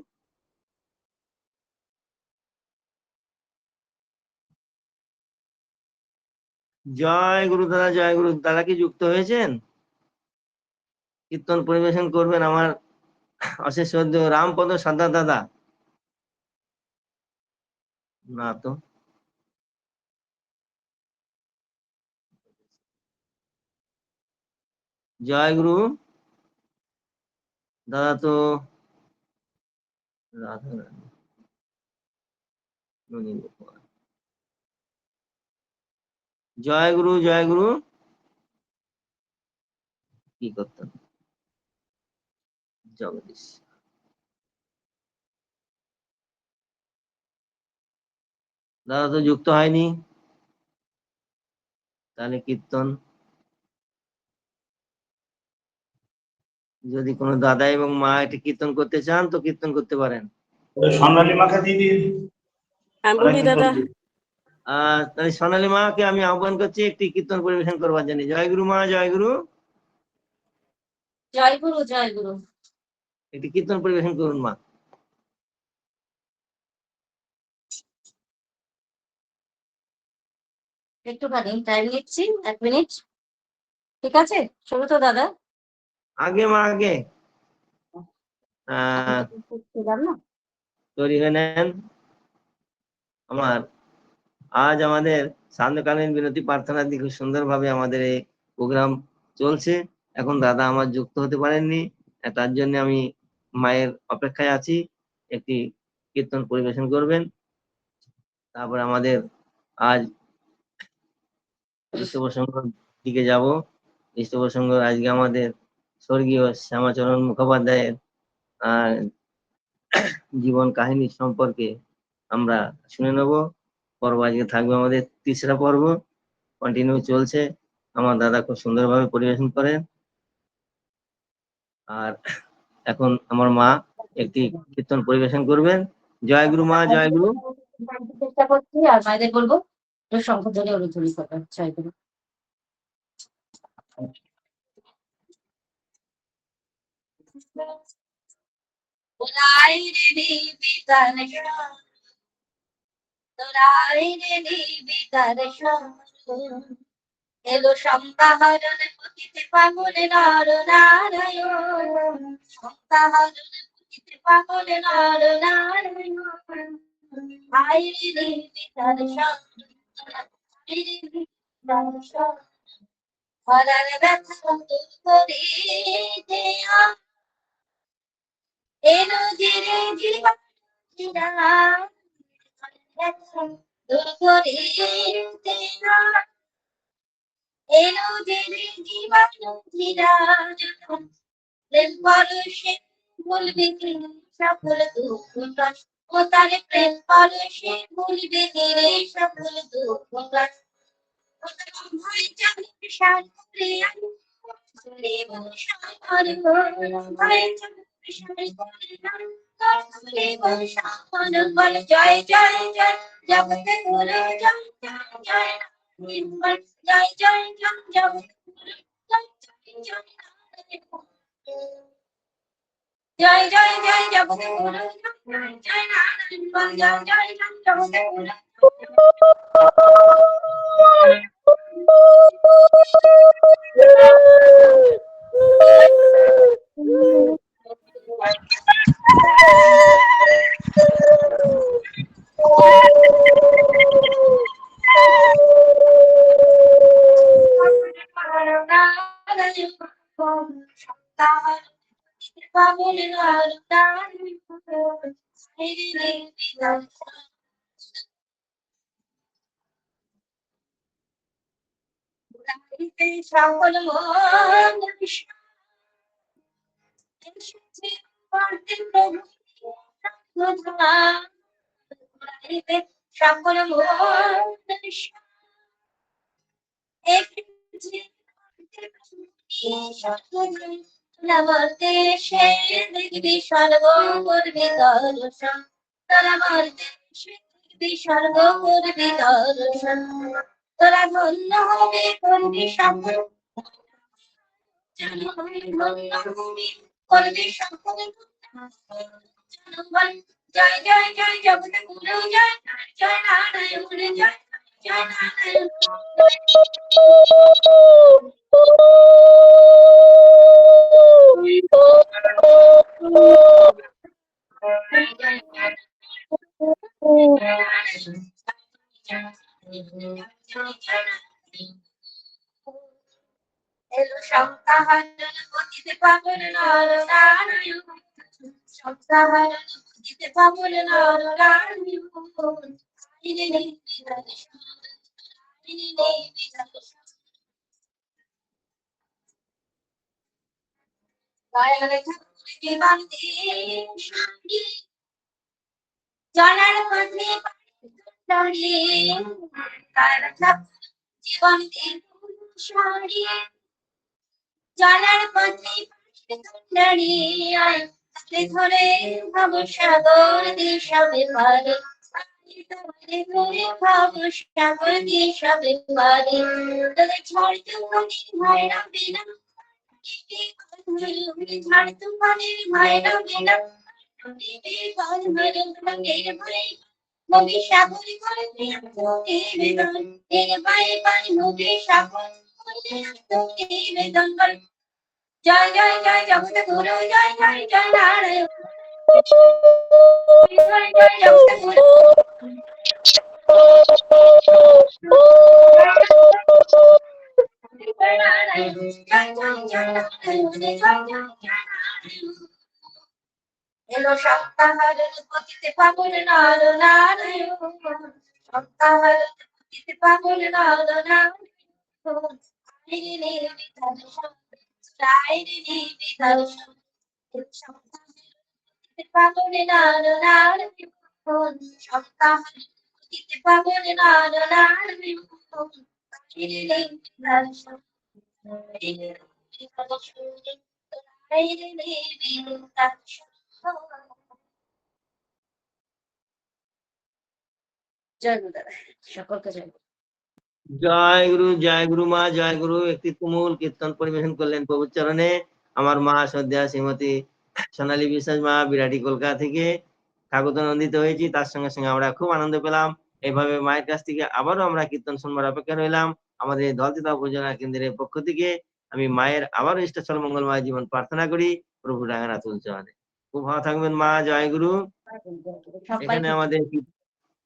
জয় গুরু দাদা, জয় গুরু। দাদা কি যুক্ত হয়েছেন? কীর্তন পরিবেশন করবেন আমার অশেষ শ্রদ্ধেয় রামপদ সাদ্দার দাদা। না তো। জয় গুরু দাদা তো রাধা রানী, ননীন গোপাল। জয় গুরু, জয় গুরু। কি করতেন জগদীশ? দাদা তো যুক্ত হয়নি, তাহলে কীর্তন যদি কোনো দাদা এবং মা এটি কীর্তন করতে চান তো কীর্তন করতে পারেন। সোনালী মাকে দিয়ে দিন। বলি দাদা। তাহলে সোনালী মাকে আমি আহ্বান করছি একটি কীর্তন পরিবেশন করবার জন্য। জয় গুরু মা, জয় গুরু। জয় গুরু, জয় গুরু। একটি কীর্তন পরিবেশন করুন মা। একটুখানি টাইম নিচ্ছি, 1 মিনিট। ঠিক আছে, শুরু তো দাদা। আগে মা, আগে আমি তো করছিলাম না। তৈরি হয়ে নেন। আমার আজ আমাদের সান্ধ্যকালীন বিরতি প্রার্থনা দিয়ে খুব সুন্দরভাবে আমাদের এই প্রোগ্রাম চলছে। এখন দাদা আমার যুক্ত হতে পারেননি, তার জন্য আমি মায়ের অপেক্ষায় আছি। একটি কীর্তন পরিবেশন করবেন, তারপর আমাদের আজ ইষ্ট প্রসঙ্গের দিকে যাব। ইষ্ট প্রসঙ্গ আজকে আমাদের স্বর্গীয় শ্যামাচরণ মুখোপাধ্যায়ের জীবন কাহিনী সম্পর্কে আমরা শুনে নেব। পর্ব আজকে থাকবে আমাদের 3রা পর্ব। কন্টিনিউ চলছে। আমার দাদা খুব সুন্দরভাবে পরিবেশন করেন। আর এখন আমার মা একটি কীর্তন পরিবেশন করবেন। জয় গুরু মা, জয় গুরু। চেষ্টা করছি আর মায়েদের বলবো শঙ্খ ধরে অনুধ্বনি করবে। জয় গুরু। তোরাই রে বিতার তোরাই রে বিতার এলো সংখ্যাহরণ পতিতে পাগলে নর নারায়ণ, সংখ্যাহরণ পতিতে পাগলে নর নারায়ণ। হায় রে বিতার ধরার ব্যথা দূর করিতে এলো যে রে জীবন দূর করিতে এলো যে রে জীবন প্রেম পরশে ভুলবে কি সকল দুঃখ কষ্ট, ও তার প্রেম পরশে ভুলবে কি রে সকল দুঃখ কষ্ট। ভয় জানি সার করে জয় জয় জয় জগতে গুরু জয় জয় জয় জয় জয় জয় জগতে জয় জয় জয় জগতে গুরু জয় জয় নারায়ণ জয় জয় জয় জগতে গুরু। সকল সকল আমার দেশে দেখবি সর্ব করবি দর্শন, তোরা আমার দেশে দেখবি সর্ব করবি দর্শন, তোরা ধন্য হবে করবি সকল করবি সকল জয় জয় জয় জগতে গুরু জয় জয় নারায়ণ জয় জয় নারায়ণ। এলো সংখ্যাহরণ পতিতে পাগল নর নারায়ণ, সংখ্যাহরণ পতিতে পাগল নর নারায়ণ। জনার পথে দাঁড়িয়ে জীবন সারিয়ে জনার পথে দাঁড়িয়ে ধরে ভাব সাগর দিশাবে পারে ধরে ভাব সাগর দিশাবে পারে তোদের ঝড় তুফানের ভয় রাখবে না, ঝড় তুফানের ভয় রাখবে না, নদী সাগর করে নিবেদন এর পায়ে পায়ে নদী সাগর নিবেদন করে। জয় জয় জয় জগতে গুরু জয় জয় জয় নারায়ণ জয় জয় জগতে গুরু। এলো সপ্তাহারের পতিতে পাগল নর নারায়ণ, সপ্তাহারের পতিতে পাগল নর নারায়ণ। পাগল নর নারায়ণ, সপ্তাহারের পতিতে পাগল নর নারায়ণ। জয় গুরু দাদা, সকলকে জয় গুরু। জয় গুরু মা, জয় গুরু। একটি তুমুল কীর্তন পরিবেশন করলেন প্রভুর চরণে আমার মা শ্রদ্ধা শ্রীমতী সোনালী বিশ্বাস মা, বিরাটি কলকাতা থেকে। ঠাকুর নন্দিত হয়েছি, তার সঙ্গে সঙ্গে আমরা খুব আনন্দ পেলাম। এভাবে মায়ের কাছ থেকে আবারও আমরা কীর্তন শুনবার অপেক্ষা রইলাম। আমাদের দলতিতা উপজেলা কেন্দ্রের পক্ষ থেকে আমি মায়ের আবারও ইষ্টচল মঙ্গলময় জীবন প্রার্থনা করি প্রভু রাঙানাথ চরণে। খুব ভালো থাকবেন মা, জয় গুরু। এখানে সবাইকে আমাদের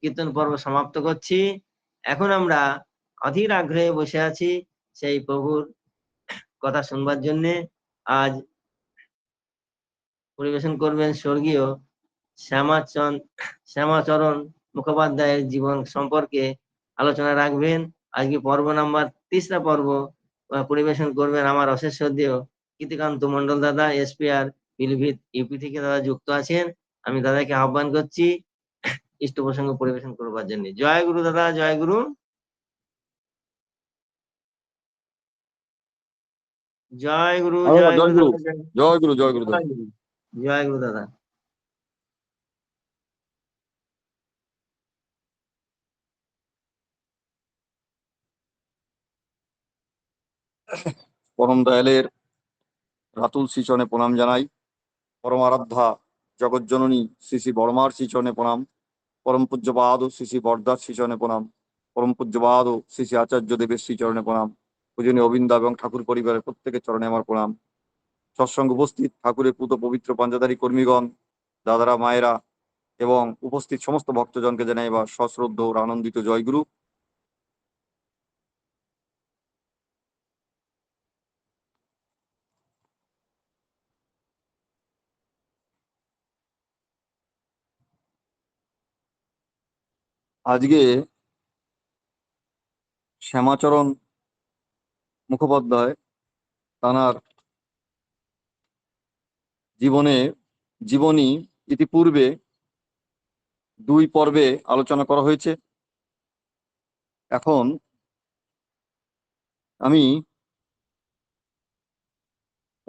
কীর্তন পর্ব সমাপ্ত করছি। এখন আমরা অধীর আগ্রহে বসে আছি সেই প্রভুর কথা শুনবার জন্য। আজ পরিবেশন করবেন স্বর্গীয় শ্যামাচরণ মুখোপাধ্যায়ের জীবন সম্পর্কে আলোচনা রাখবেন। আজকে পর্ব নাম্বার 3 পর্ব পরিবেশন করবেন আমার অশেষ শ্রদ্ধেয় কীর্তিকান্ত মন্ডল দাদা, এসপিআর পিলভিত ইউপি থেকে দাদা যুক্ত আছেন। আমি দাদাকে আহ্বান করছি ইষ্ট প্রসঙ্গ পরিবেশন করবার জন্য। জয় গুরু দাদা, জয় গুরু। জয় গুরু, জয় গুরু দাদা, জয় গুরু, জয় গুরু। জয় গুরু, জয় গুরু দাদা। পরম দয়ালের রাতুল শ্রীচরণে প্রণাম জানাই। পরম আরাধ্যা জগজ্জননী শ্রী শ্রী বর্মার শ্রীচরণে প্রণাম। পরম পূজ্যপাদ শ্রী শ্রী বরদার শ্রীচরণে প্রণাম। পরম পূজ্যপাদ শ্রী শ্রী আচার্য দেবের শ্রীচরণে প্রণাম। পূজনীয় অবিন্দা এবং ঠাকুর পরিবারের প্রত্যেকের চরণে আমার প্রণাম। সৎসঙ্গে উপস্থিত ঠাকুরের পুত পবিত্র পাঞ্জাদারী কর্মীগণ, দাদারা, মায়েরা এবং উপস্থিত সমস্ত ভক্তজনকে জানাই এবার সশ্রদ্ধ ও আনন্দিত জয়গুরু। আজকে শ্যামাচরণ মুখোপাধ্যায় তাঁর জীবনী ইতিপূর্বে 2 পর্বে আলোচনা করা হয়েছে। এখন আমি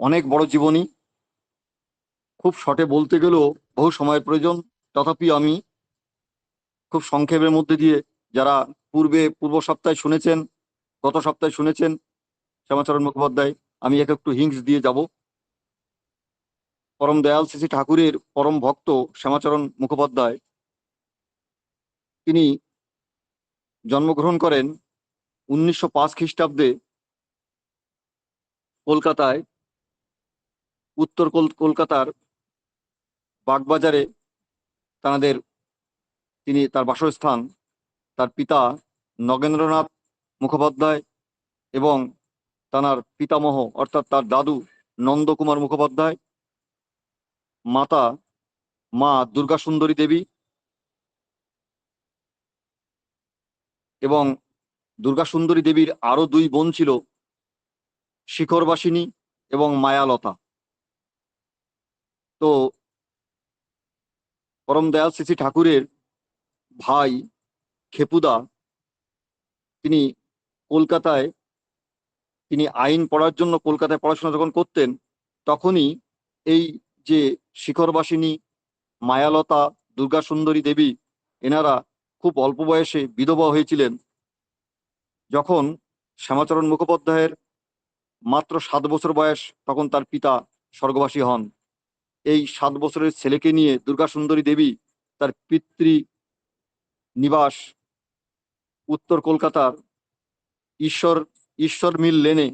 অনেক বড় জীবনী, খুব শর্টে বলতে গেলেও বহু সময়ের প্রয়োজন, তথাপি আমি খুব সংক্ষেপের মধ্যে দিয়ে, যারা পূর্ব সপ্তাহে শুনেছেন, গত সপ্তাহে শুনেছেন শ্যামাচরণ মুখোপাধ্যায়, আমি একে একটু হিংস দিয়ে যাব। পরম দয়াল শ্রী ঠাকুরের পরম ভক্ত শ্যামাচরণ মুখোপাধ্যায়, তিনি জন্মগ্রহণ করেন 1905 খ্রিস্টাব্দে কলকাতায়, উত্তর কলকাতার বাগবাজারে তার বাসস্থান। তার পিতা নগেন্দ্রনাথ মুখোপাধ্যায় এবং তার পিতামহ অর্থাৎ তার দাদু নন্দকুমার মুখোপাধ্যায়, মাতা মা দুর্গা সুন্দরী দেবী এবং দুর্গা সুন্দরী দেবীর আরো 2 বোন ছিল, শিখরবাসিনী এবং মায়ালতা। তো পরম দয়াল শ্রী ঠাকুরের ভাই খেপুদা, তিনি কলকাতায়, তিনি আইন পড়ার জন্য কলকাতায় পড়াশোনা যখন করতেন, তখনই এই যে শিখরবাসিনী, মায়ালতা, দুর্গা সুন্দরী দেবী, এনারা খুব অল্প বয়সে বিধবা হয়েছিলেন। যখন শ্যামাচরণ মুখোপাধ্যায়ের মাত্র 7 বছর বয়স, তখন তার পিতা স্বর্গবাসী হন। এই 7 বছরের ছেলেকে নিয়ে দুর্গা সুন্দরী দেবী তার পিতৃ নিবাস উত্তর কলকাতার ঈশ্বর মিল লেনে,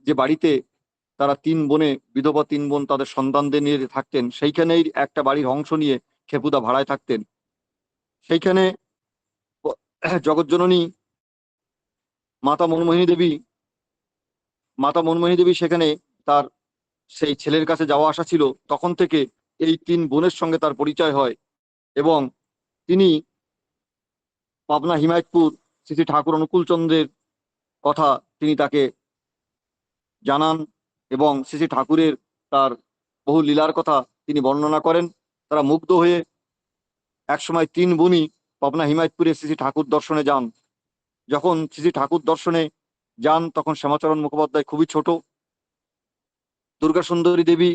যে বাড়িতে তারা 3 বোনে বিধবা 3 বোন তাদের সন্তানদের নিয়ে থাকতেন, সেইখানেই একটা বাড়ির অংশ নিয়ে খেপুদা ভাড়ায় থাকতেন। সেইখানে জগজ্জননী মাতা মনমোহিনী দেবী সেখানে তার সেই ছেলের কাছে যাওয়া আসা ছিল। তখন থেকে এই 3 বোনের সঙ্গে তার পরিচয় হয় এবং তিনি পাবনা হিমায়তপুর শ্রী ঠাকুর অনুকূলচন্দ্রের কথা তিনি তাকে জানান এবং শ্রী ঠাকুরের তার বহু লীলার কথা তিনি বর্ণনা করেন। তারা মুগ্ধ হয়ে একসময় 3 বোনই পাবনা হিমায়তপুরে শ্রী ঠাকুর দর্শনে যান যখন শ্রী ঠাকুর দর্শনে যান তখন শ্যামাচরণ মুখোপাধ্যায় খুবই ছোট। দুর্গা সুন্দরী দেবী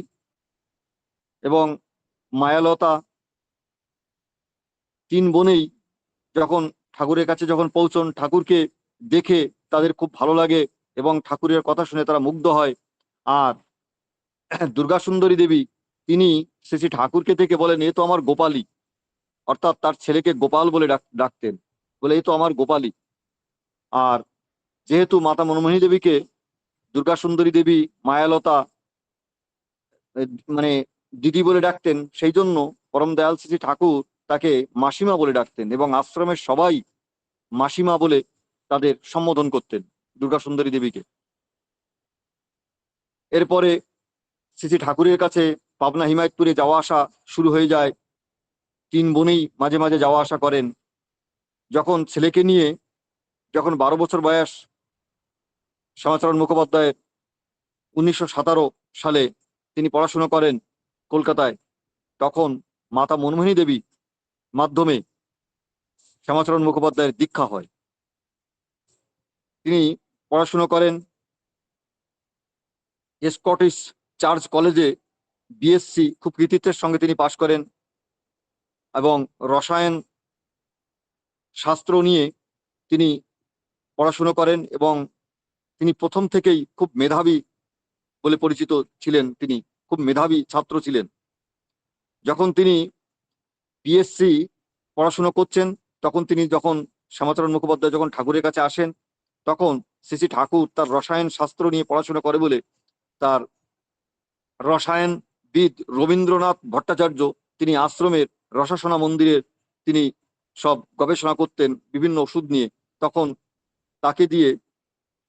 এবং মায়ালতা তিন বোনেই যখন ঠাকুরের কাছে যখন পৌঁছন, ঠাকুরকে দেখে তাদের খুব ভালো লাগে এবং ঠাকুরের কথা শুনে তারা মুগ্ধ হয়। আর দুর্গা সুন্দরী দেবী তিনি শ্রী ঠাকুরকে দেখে বলেন, এ তো আমার গোপালী, অর্থাৎ তার ছেলেকে গোপাল বলে ডাকতেন, বলে এ তো আমার গোপালী। আর যেহেতু মাতা মনমোহিনী দেবীকে দুর্গা সুন্দরী দেবী মায়ালতা মানে দিদি বলে ডাকতেন, সেই জন্য পরম দয়াল শ্রী ঠাকুর তাকে মাসিমা বলে ডাকতেন এবং আশ্রমের সবাই মাসিমা বলে তাদের সম্বোধন করতেন দুর্গা সুন্দরী দেবীকে। এরপরে শ্রী ঠাকুরের কাছে পাবনা হিমায়তপুরে যাওয়া আসা শুরু হয়ে যায়। তিন বোনেই মাঝে মাঝে যাওয়া আসা করেন। যখন ছেলেকে নিয়ে যখন 12 বছর বয়স শ্যামাচরণ মুখোপাধ্যায়ের 1917 সালে তিনি পড়াশোনা করেন কলকাতায়, তখন মাতা মনমোহিনী দেবী মাধ্যমে শ্যামাচরণ মুখোপাধ্যায়ের দীক্ষা হয়। তিনি পড়াশোনা করেন স্কটিশ চার্চ কলেজে বিএসসি, খুব কৃতিত্বের সঙ্গে তিনি পাশ করেন এবং রসায়ন শাস্ত্র নিয়ে তিনি পড়াশোনা করেন এবং তিনি প্রথম থেকেই খুব মেধাবী বলে পরিচিত ছিলেন। তিনি খুব মেধাবী ছাত্র ছিলেন। যখন তিনি বিএসসি পড়াশোনা করছেন তখন তিনি যখন শ্যামাচরণ মুখোপাধ্যায় যখন ঠাকুরের কাছে আসেন তখন শ্রী ঠাকুর তার রসায়ন শাস্ত্র নিয়ে পড়াশোনা করে বলে তার রসায়নবিদ রবীন্দ্রনাথ ভট্টাচার্য তিনি আশ্রমের রসাসনা মন্দিরের তিনি সব গবেষণা করতেন বিভিন্ন ওষুধ নিয়ে, তখন তাকে দিয়ে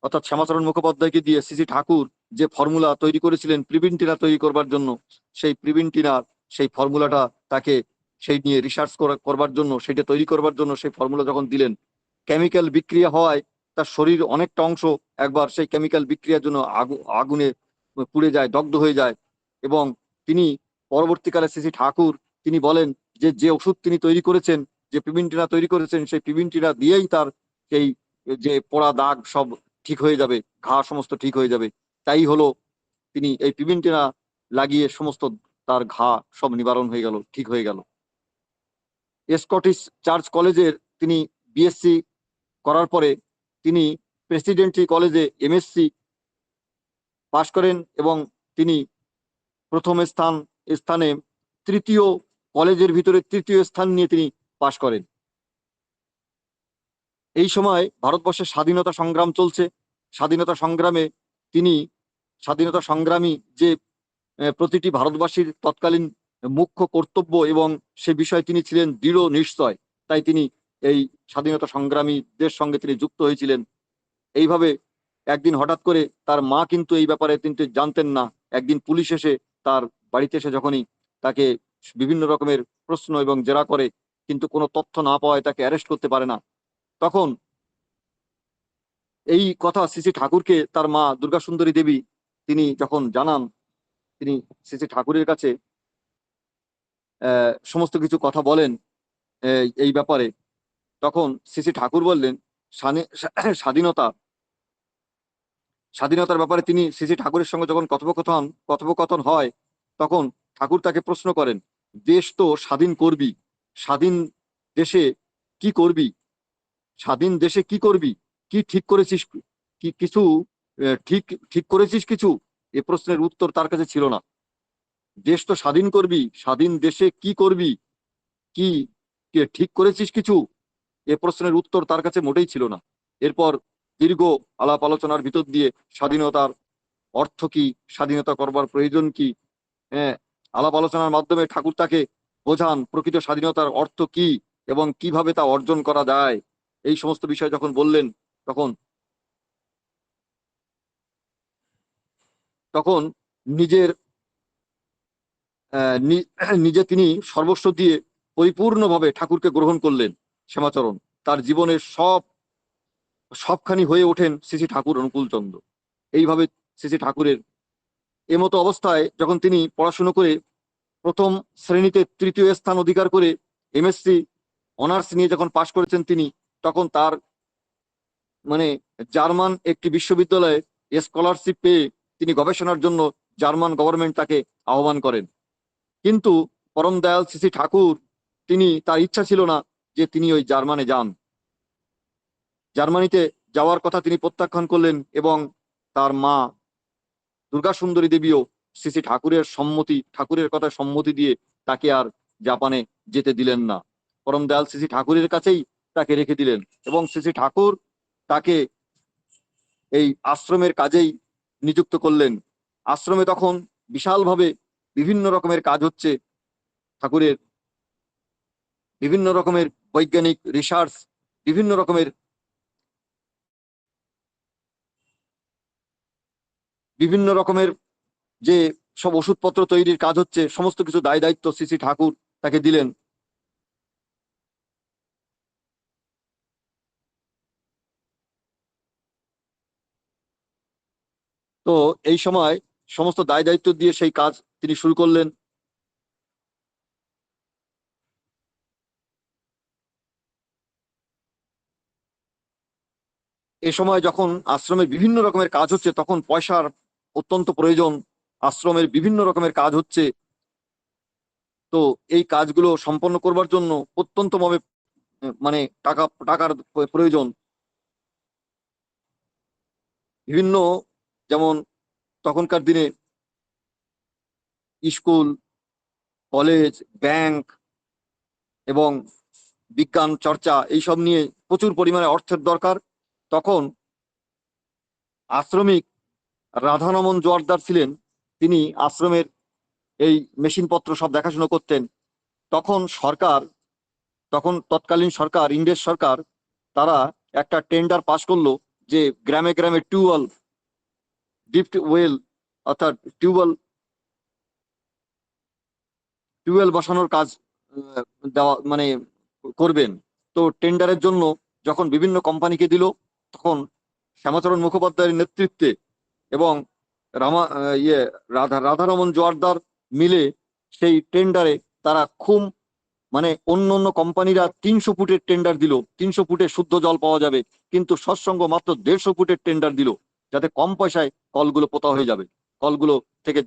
অর্থাৎ শ্যামাচরণ মুখোপাধ্যায়কে দিয়ে শ্রী ঠাকুর যে ফর্মুলা তৈরি করেছিলেন প্রিভিন্টিনা তৈরি করবার জন্য, সেই প্রিভিন্টিনার সেই ফর্মুলাটা তাকে সেই নিয়ে রিসার্চ করবার জন্য, সেটা তৈরি করবার জন্য সেই ফর্মুলা যখন দিলেন, কেমিক্যাল বিক্রিয়া হওয়ায় তার শরীর অনেকটা অংশ একবার সেই কেমিক্যাল বিক্রিয়ার জন্য আগুনে পুড়ে যায়, দগ্ধ হয়ে যায়। এবং তিনি পরবর্তীকালে শ্রী ঠাকুর তিনি বলেন যে যে ওষুধ তিনি তৈরি করেছেন, যে প্রিভিন্টিনা তৈরি করেছেন, সেই প্রিভিন্টিনা দিয়েই তার সেই যে পোড়া দাগ সব ঠিক হয়ে যাবে, ঘা সমস্ত ঠিক হয়ে যাবে। তাই হলো তিনি এই প্রিভিন্টিনা লাগিয়ে সমস্ত তার ঘা সব নিবারণ হয়ে গেল, ঠিক হয়ে গেল। স্কটিশ চার্চ কলেজের তিনি বিএসসি করার পরে তিনি প্রেসিডেন্সি কলেজে এমএসসি পাশ করেন এবং তিনি প্রথম স্থানে তৃতীয় কলেজের ভিতরে তৃতীয় স্থান নিয়ে তিনি পাশ করেন। এই সময় ভারতবর্ষের স্বাধীনতা সংগ্রাম চলছে। স্বাধীনতা সংগ্রামে তিনি স্বাধীনতা সংগ্রামী যে প্রতিটি ভারতবাসীর তৎকালীন মুখ্য কর্তব্য এবং সে বিষয়ে তিনি ছিলেন দৃঢ় নিশ্চয়, তাই তিনি এই স্বাধীনতা সংগ্রামীদের সঙ্গে তিনি যুক্ত হয়েছিলেন। এইভাবে একদিন হঠাৎ করে তার মা কিন্তু এই ব্যাপারে কিন্তু জানতেন না। একদিন পুলিশ এসে তার বাড়িতে এসে যখনই তাকে বিভিন্ন রকমের প্রশ্ন এবং জেরা করে কিন্তু কোনো তথ্য না পাওয়ায় তাকে অ্যারেস্ট করতে পারে না, তখন এই কথা শ্রী ঠাকুরকে তার মা দুর্গা সুন্দরী দেবী তিনি যখন জানান, তিনি শ্রী ঠাকুরের কাছে সমস্ত কিছু কথা বলেন এই ব্যাপারে, তখন শ্রী ঠাকুর বললেন স্বাধীনতার ব্যাপারে তিনি শ্রী ঠাকুরের সঙ্গে যখন কথোপকথন হয় তখন ঠাকুর তাকে প্রশ্ন করেন, দেশ তো স্বাধীন করবি, স্বাধীন দেশে কি করবি, স্বাধীন দেশে কি করবি, কি ঠিক করেছিস, কি কিছু ঠিক করেছিস কিছু? এ প্রশ্নের উত্তর তার কাছে ছিল না। দেশ তো স্বাধীন করবি, স্বাধীন দেশে কি করবি, কি ঠিক করেছিস কিছু? এ প্রশ্নের উত্তর তার কাছে মোটেই ছিল না। এরপর দীর্ঘ আলাপ আলোচনার ভিতর দিয়ে স্বাধীনতার অর্থ কি, স্বাধীনতা করবার প্রয়োজন কি, আলাপ আলোচনার মাধ্যমে ঠাকুর তাকে বোঝান প্রকৃত স্বাধীনতার অর্থ কি এবং কিভাবে তা অর্জন করা যায়। এই সমস্ত বিষয় যখন বললেন তখন নিজে তিনি সর্বস্ব দিয়ে পরিপূর্ণভাবে ঠাকুরকে গ্রহণ করলেন। শ্যামাচরণ তার জীবনের সবখানি হয়ে ওঠেন শ্রী ঠাকুর অনুকূলচন্দ্র। এইভাবে শ্রী ঠাকুরের এমতো অবস্থায় যখন তিনি পড়াশুনো করে প্রথম শ্রেণীতে তৃতীয় স্থান অধিকার করে এমএসসি অনার্স নিয়ে যখন পাশ করেছেন তিনি, তখন তার মানে জার্মান একটি বিশ্ববিদ্যালয়ে স্কলারশিপ পেয়ে তিনি গবেষণার জন্য জার্মান গভর্নমেন্ট তাকে আহ্বান করেন। কিন্তু পরম দয়াল শ্রী শ্রী ঠাকুর তার ইচ্ছা ছিল না যে তিনি ওই জার্মানে যান। জার্মানিতে যাওয়ার কথা তিনি প্রত্যাখ্যান করলেন এবং তার মা দুর্গা সুন্দরী দেবীও শ্রী শ্রী ঠাকুরের কথায় সম্মতি দিয়ে তাকে আর জাপানে যেতে দিলেন না। পরম দয়াল শ্রী শ্রী ঠাকুরের কাছেই তাকে রেখে দিলেন এবং শ্রী শ্রী ঠাকুর তাকে এই আশ্রমের কাজেই নিযুক্ত করলেন। আশ্রমে তখন বিশালভাবে বিভিন্ন রকমের কাজ হচ্ছে, ঠাকুরের বিভিন্ন রকমের বৈজ্ঞানিক রিসার্চ, বিভিন্ন রকমের যে সব ওষুধপত্র তৈরির কাজ হচ্ছে, সমস্ত কিছু দায় দায়িত্ব শ্রী শ্রী ঠাকুর তাকে দিলেন। তো এই সময় সমস্ত দায় দায়িত্ব দিয়ে সেই কাজ তিনি শুরু করলেন। এ সময় যখন আশ্রমের বিভিন্ন রকমের কাজ হচ্ছে তখন পয়সার অত্যন্ত প্রয়োজন। আশ্রমের বিভিন্ন রকমের কাজ হচ্ছে, তো এই কাজগুলো সম্পন্ন করবার জন্য অত্যন্ত ভাবে মানে টাকার প্রয়োজন। বিভিন্ন যেমন তখনকার দিনে স্কুল, কলেজ, ব্যাংক এবং বিজ্ঞান চর্চা এইসব নিয়ে প্রচুর পরিমাণে অর্থের দরকার। তখন আশ্রমিক রাধারমন জোয়ারদার ছিলেন, তিনি আশ্রমের এই মেশিনপত্র সব দেখাশোনা করতেন। তৎকালীন সরকার, ইংরেজ সরকার, তারা একটা টেন্ডার পাশ করলো যে গ্রামে গ্রামে ডিপড ওয়েল অর্থাৎ টিউবওয়েল বসানোর কাজ দেওয়া করবেন। তো টেন্ডারের জন্য যখন বিভিন্ন কোম্পানিকে দিল, তখন শ্যামাচরণ মুখোপাধ্যায়ের নেতৃত্বে এবং রাধারমন জোয়ারদার মিলে সেই টেন্ডারে তারা খুব অন্য কোম্পানিরা 300 ফুটের টেন্ডার দিল, 300 ফুটে শুদ্ধ জল পাওয়া যাবে, কিন্তু সৎসঙ্গ মাত্র 150 ফুটের টেন্ডার দিল, যাতে কম পয়সায় কলগুলো পোতা হয়ে যাবে, কলগুলো থেকে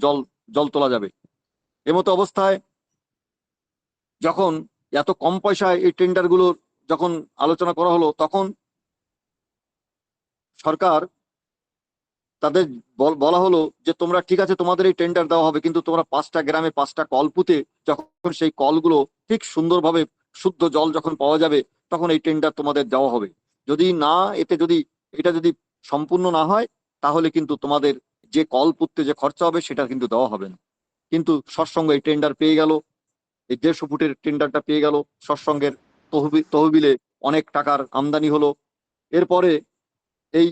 জল তোলা যাবে। এমতো অবস্থায় যখন এত কম পয়সায় এই টেন্ডার গুলো যখন আলোচনা করা হলো, তখন সরকার তাদের বলা হলো যে তোমরা ঠিক আছে, তোমাদের এই টেন্ডার দেওয়া হবে, কিন্তু তোমরা 5টা গ্রামে 5টা কল পুঁতে যখন সেই কলগুলো ঠিক সুন্দরভাবে শুদ্ধ জল যখন পাওয়া যাবে, তখন এই টেন্ডার তোমাদের দেওয়া হবে। যদি এটা যদি সম্পূর্ণ না হয়, তাহলে কিন্তু তোমাদের যে কল পুঁততে যে খরচা হবে সেটা কিন্তু দেওয়া হবে না। কিন্তু সৎসঙ্গ এই টেন্ডার পেয়ে গেল, এই 150 ফুটের টেন্ডারটা পেয়ে গেল। সৎসঙ্গের তহবিলে অনেক টাকার আমদানি হলো। এরপরে এই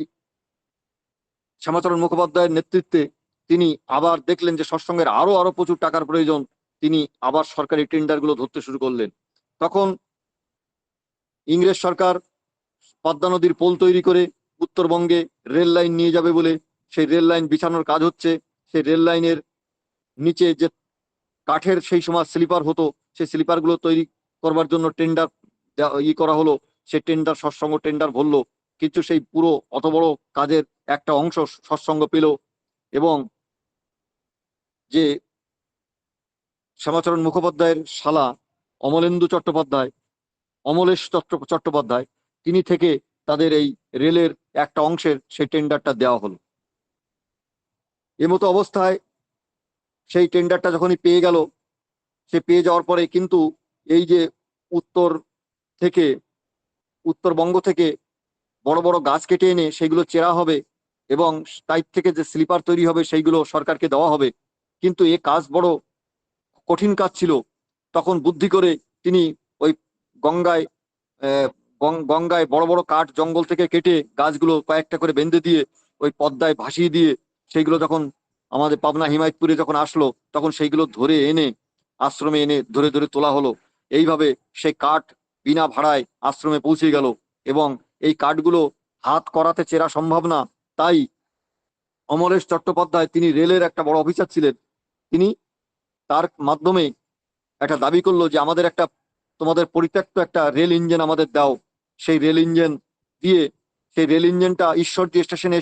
শ্যামাচরণ মুখোপাধ্যায়ের নেতৃত্বে তিনি আবার দেখলেন যে সৎসঙ্গের আরো প্রচুর টাকার প্রয়োজন, তিনি আবার সরকারি টেন্ডার গুলো ধরতে শুরু করলেন। তখন ইংরেজ সরকার পদ্মা নদীর পোল তৈরি করে উত্তরবঙ্গে রেল লাইন নিয়ে যাবে বলে সেই রেল লাইন বিছানোর কাজ হচ্ছে। সেই রেল লাইনের নিচে যে কাঠের সেই সময় স্লিপার হতো, সেই স্লিপার গুলো তৈরি করবার জন্য টেন্ডার করা হলো। সেই টেন্ডার সৎসঙ্গ টেন্ডার ভরলো, কিন্তু সেই পুরো অত বড় কাজের একটা অংশ সৎসঙ্গ পেল। এবং যে শ্যামাচরণ মুখোপাধ্যায়ের শালা অমলেশ চট্টোপাধ্যায়, তিনি থেকে তাদের এই রেলের একটা অংশের সেই টেন্ডারটা দেওয়া হলো। এমতো অবস্থায় সেই টেন্ডারটা যখনই পেয়ে গেল, সে পেয়ে যাওয়ার পরে কিন্তু এই যে উত্তরবঙ্গ থেকে বড় বড় গাছ কেটে এনে সেগুলো চেরা হবে এবং তাই থেকে যে স্লিপার তৈরি হবে সেইগুলো সরকারকে দেওয়া হবে, কিন্তু এ কাজ বড় কঠিন কাজ ছিল। তখন বুদ্ধি করে তিনি ওই গঙ্গায় বড় বড় কাঠ জঙ্গল থেকে কেটে গাছগুলো কয়েকটা করে বেঁধে দিয়ে ওই পদ্মায় ভাসিয়ে দিয়ে সেইগুলো যখন আমাদের পাবনা হিমায়তপুরে যখন আসলো, তখন সেইগুলো ধরে এনে আশ্রমে এনে ধরে ধরে তোলা হলো। এইভাবে সেই কাঠ বিনা ভাড়ায় আশ্রমে পৌঁছে গেল। এবং এই কাঠগুলো হাত করাতে চেরা সম্ভব না, তাই অমলেশ চট্টোপাধ্যায়, তিনি রেলের একটা বড় অফিসার ছিলেন, তিনি তার মাধ্যমে একটা দাবি করলো যে তোমাদের পরিত্যক্ত একটা রেল ইঞ্জিন আমাদের দাও। সেই রেল ইঞ্জিন দিয়ে সেই রেল ইঞ্জিনটা ঈশ্বরদী স্টেশনে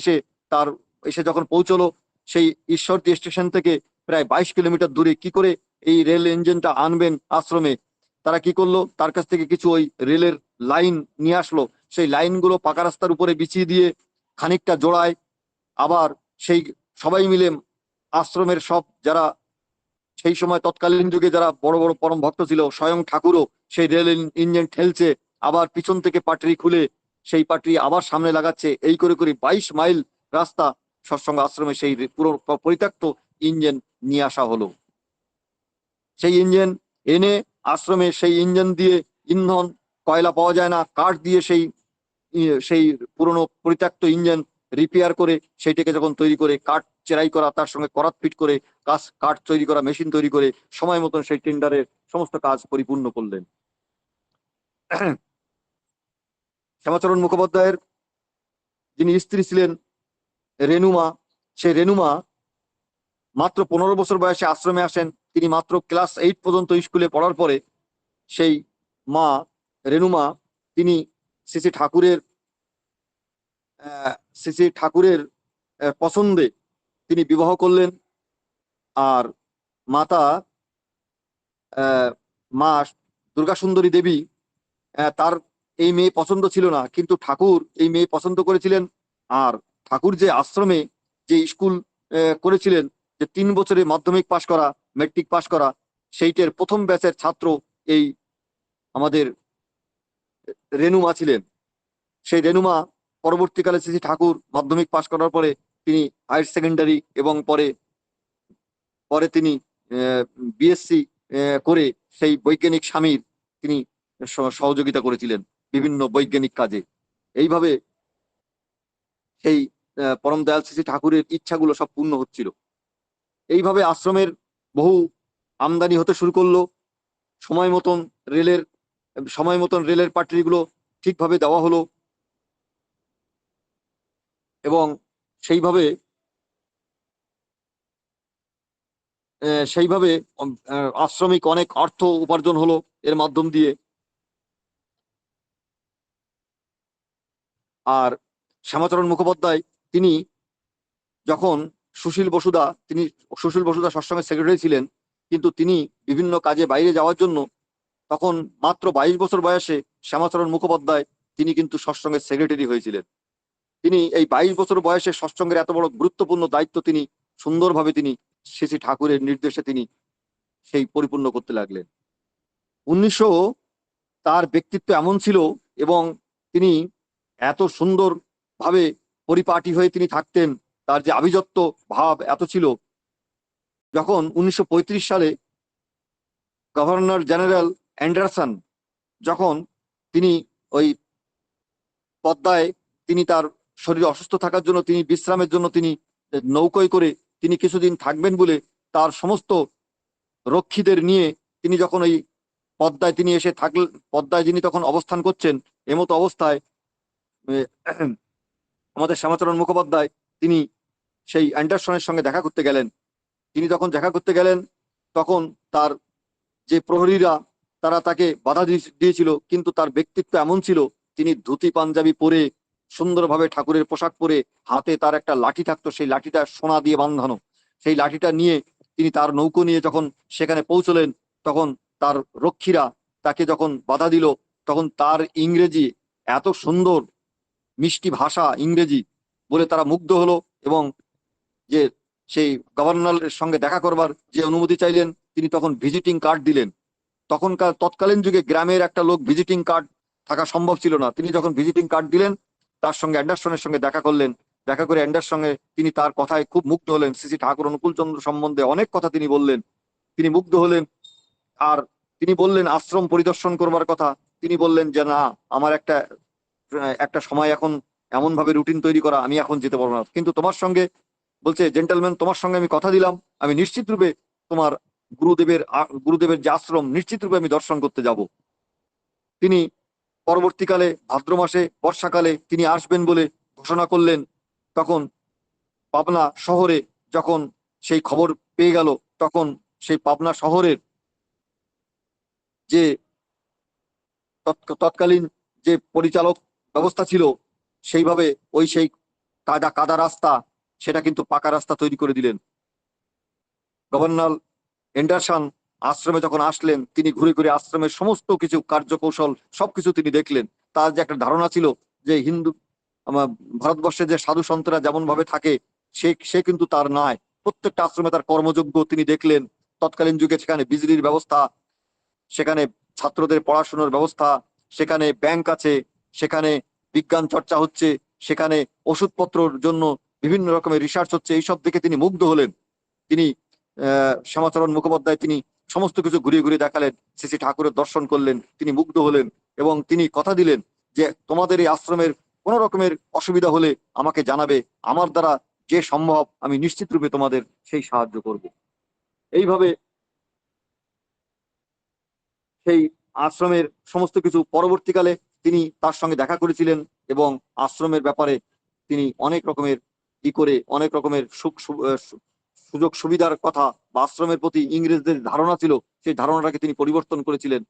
এসে যখন পৌঁছলো, সেই ঈশ্বরদী স্টেশন থেকে প্রায় 22 কিলোমিটার দূরে কি করে এই রেল ইঞ্জিনটা আনবেন আশ্রমে, তারা কি করলো, তার কাছ থেকে কিছু ওই রেলের লাইন নিয়ে আসলো। সেই লাইনগুলো পাকা রাস্তার উপরে বিছিয়ে দিয়ে খানিকটা জোড়ায়, আবার সেই সবাই মিলে আশ্রমের সব যারা সেই সময় তৎকালীন যুগে যারা বড় বড় পরম ভক্ত ছিল, স্বয়ং ঠাকুরও সেই রেল ইঞ্জিন ঠেলছে, আবার পিছন থেকে পাটরি খুলে সেই পাটরি আবার সামনে লাগাচ্ছে। এই করে করে 22 মাইল রাস্তা সৎসঙ্গ আশ্রমে সেই পুরো পরিত্যক্ত ইঞ্জিন নিয়ে আসা হলো। সেই ইঞ্জিন এনে আশ্রমে সেই ইঞ্জিন দিয়ে ইন্ধন, কয়লা পাওয়া যায় না, কাঠ দিয়ে সেই পুরনো পরিত্যক্ত ইঞ্জিন রিপেয়ার করে সেইটাকে যখন তৈরি করে কাঠ চেরাই করা, তার সঙ্গে করাত ফিট করে কাঠ তৈরি করা মেশিন তৈরি করে সময় মতন সেই টেন্ডারের সমস্ত কাজ পরিপূর্ণ করলেন। শ্যামাচরণ মুখোপাধ্যায়ের যিনি স্ত্রী ছিলেন রেনুমা, সেই রেনুমা মাত্র 15 বছর বয়সে আশ্রমে আসেন। তিনি মাত্র ক্লাস 8 পর্যন্ত স্কুলে পড়ার পরে সেই মা রেনুমা তিনি শ্রী ঠাকুরের পছন্দে তিনি বিবাহ করলেন। আর মাতা মা দুর্গা সুন্দরী দেবী, তার এই মেয়ে পছন্দ ছিল না, কিন্তু ঠাকুর এই মেয়ে পছন্দ করেছিলেন। আর ঠাকুর যে আশ্রমে যে স্কুল করেছিলেন, যে 3 বছরে মাধ্যমিক পাশ করা, মেট্রিক পাশ করা, সেইটার প্রথম ব্যাচের ছাত্র এই আমাদের রেনুমা ছিলেন। সেই রেনুমা পরবর্তীকালে শ্রী ঠাকুর মাধ্যমিক পাশ করার পরে তিনি হায়ার সেকেন্ডারি এবং পরে তিনি বিএসসি করে সেই বৈজ্ঞানিক স্বামীর তিনি সহযোগিতা করেছিলেন বিভিন্ন বৈজ্ঞানিক কাজে। এইভাবে সেই পরম দয়াল শ্রী ঠাকুরের ইচ্ছাগুলো সব পূর্ণ হচ্ছিল। এইভাবে আশ্রমের বহু আমদানি হতে শুরু করলো। সময় মতন রেলের পাটরিগুলো ঠিকভাবে দেওয়া হলো এবং সেইভাবে আশ্রমিক অনেক অর্থ উপার্জন হলো এর মাধ্যম দিয়ে। আর শ্যামাচরণ মুখোপাধ্যায় তিনি যখন সুশীল বসুদা সৎসঙ্গের সেক্রেটারি ছিলেন, কিন্তু তিনি বিভিন্ন কাজে বাইরে যাওয়ার জন্য তখন মাত্র 22 বছর বয়সে শ্যামাচরণ মুখোপাধ্যায় তিনি কিন্তু সৎসঙ্গের সেক্রেটারি হয়েছিলেন। তিনি এই 22 বছর বয়সে সৎসঙ্গের এত বড় গুরুত্বপূর্ণ দায়িত্ব তিনি সুন্দরভাবে তিনি শ্রী ঠাকুরের নির্দেশে তিনি সেই পরিপূর্ণ করতে লাগলেন। 1900 তার ব্যক্তিত্ব এমন ছিল এবং তিনি এত সুন্দর ভাবে পরিপাটি হয়ে তিনি থাকতেন, তার যে আভিজাত্য ভাব এত ছিল। যখন 1935 সালে গভর্নর জেনারেল অ্যান্ডারসন যখন তিনি ওই পদ্মায় তিনি তার শরীর অসুস্থ থাকার জন্য তিনি বিশ্রামের জন্য তিনি নৌকোয় করে তিনি কিছুদিন থাকবেন বলে তার সমস্ত রক্ষীদের নিয়ে তিনি যখন ওই পদ্মায় তিনি এসে থাকলেন, পদ্মায় যিনি তখন অবস্থান করছেন, এমতো অবস্থায় আমাদের শ্যামাচরণ মুখোপাধ্যায় তিনি সেই অ্যান্ডারসনের সঙ্গে দেখা করতে গেলেন। তিনি যখন দেখা করতে গেলেন তখন তার যে প্রহরীরা তারা তাকে বাধা দিয়েছিল, কিন্তু তার ব্যক্তিত্ব এমন ছিল, তিনি ধুতি পাঞ্জাবি পরে সুন্দরভাবে ঠাকুরের পোশাক পরে হাতে তার একটা লাঠি থাকতো, সেই লাঠিটা সোনা দিয়ে বাঁধানো, সেই লাঠিটা নিয়ে তিনি তার নৌকো নিয়ে যখন সেখানে পৌঁছলেন, তখন তার রক্ষীরা তাকে যখন বাধা দিল, তখন তার ইংরেজি এত সুন্দর মিষ্টি ভাষা ইংরেজি বলে তারা মুগ্ধ হলো এবং যে সেই গভর্নরের সঙ্গে দেখা করবার যে অনুমতি চাইলেন, তিনি তখন ভিজিটিং কার্ড দিলেন। তৎকালীন যুগে গ্রামের একটা লোক ভিজিটিং কার্ড থাকা সম্ভব ছিল না। তিনি যখন ভিজিটিং কার্ড দিলেন, তার সঙ্গে অ্যান্ডারসনের সঙ্গে দেখা করলেন। দেখা করে অ্যান্ডারসনের সঙ্গে তিনি তার কথায় খুব মুগ্ধ হলেন। শ্রী ঠাকুর অনুকূলচন্দ্র সম্বন্ধে অনেক কথা তিনি বললেন, তিনি মুগ্ধ হলেন। আর তিনি বললেন আশ্রম পরিদর্শন করবার কথা। তিনি বললেন যে না, আমার একটা সময় এখন এমন ভাবে রুটিন তৈরি করা, আমি এখন যেতে পারবো না, কিন্তু তোমার সঙ্গে বলছে জেন্টলম্যান, তোমার সঙ্গে আমি কথা দিলাম, আমি নিশ্চিত রূপে তোমার গুরুদেবের যে আশ্রম নিশ্চিত রূপে আমি দর্শন করতে যাব। তিনি পরবর্তীকালে ভাদ্র মাসে বর্ষাকালে তিনি আসবেন বলে ঘোষণা করলেন। তখন পাবনা শহরে যখন সেই খবর পেয়ে গেল, তখন সেই পাবনা শহরের যে তৎকালীন যে পরিচালক ব্যবস্থা ছিল, সেইভাবে সেই কাদা কাদা রাস্তা সেটা কিন্তু পাকা রাস্তা তৈরি করে দিলেন। গভর্নর এন্ডারসন আশ্রমে যখন আসলেন, তিনি ঘুরে ঘুরে আশ্রমের সমস্ত কিছু কার্যকৌশল সবকিছু তিনি দেখলেন। তার যে একটা ধারণা ছিল যে ভারতবর্ষে যে সাধু সন্তরা যেমন ভাবে থাকে সে কিন্তু তার নয়। প্রত্যেকটা আশ্রমে তার কর্মযোগ্য তিনি দেখলেন। তৎকালীন যুগে সেখানে বিজলির ব্যবস্থা, সেখানে ছাত্রদের পড়াশোনার ব্যবস্থা, সেখানে ব্যাংক আছে, সেখানে বিজ্ঞান চর্চা হচ্ছে, সেখানে ওষুধপত্রের জন্য বিভিন্ন রকমের রিসার্চ হচ্ছে। এইসব দেখে তিনি মুগ্ধ হলেন। তিনি শ্যামাচরণ মুখোপাধ্যায় তিনি সমস্ত কিছু ঘুরিয়ে ঘুরিয়ে দেখালেন, শ্রী শ্রী ঠাকুরের দর্শন করলেন, তিনি মুগ্ধ হলেন এবং তিনি কথা দিলেন যে তোমাদের এই আশ্রমের কোন রকমের অসুবিধা হলে আমাকে জানাবে, আমার দ্বারা যে সম্ভব আমি নিশ্চিত রূপে তোমাদের সেই সাহায্য করব। এইভাবে সেই আশ্রমের সমস্ত কিছু পরবর্তীকালে তিনি তার সঙ্গে দেখা করেছিলেন এবং আশ্রমের ব্যাপারে তিনি অনেক রকমের অনেক রকমের সুযোগ সুবিধার কথা বা আশ্রমের প্রতি ইংরেজদের ধারণা ছিল সেই ধারণাটাকে তিনি পরিবর্তন করেছিলেন।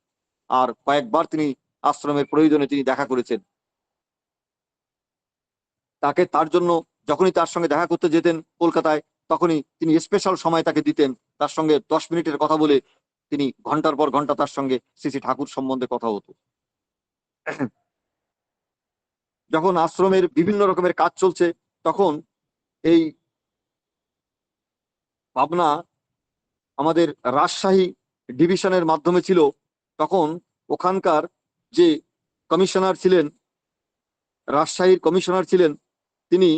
আর কয়েকবার তিনি আশ্রমের প্রয়োজনে তিনি দেখা করেছেন। তার জন্য যখনই তার সঙ্গে দেখা করতে যেতেন কলকাতায়, তখনই তিনি স্পেশাল সময় তাকে দিতেন। তার সঙ্গে 10 মিনিটের কথা বলে তিনি ঘন্টার পর ঘন্টা তার সঙ্গে শ্রী শ্রী ঠাকুর সম্বন্ধে কথা হতো। যখন আশ্রমের বিভিন্ন রকমের কাজ চলছে, তখন এই পাবনা আমাদের রাজশাহী ডিভিশনের মাধ্যমে ছিল। তখন ওখানকার যে কমিশনার ছিলেন, রাজশাহীর কমিশনার ছিলেন, তিনি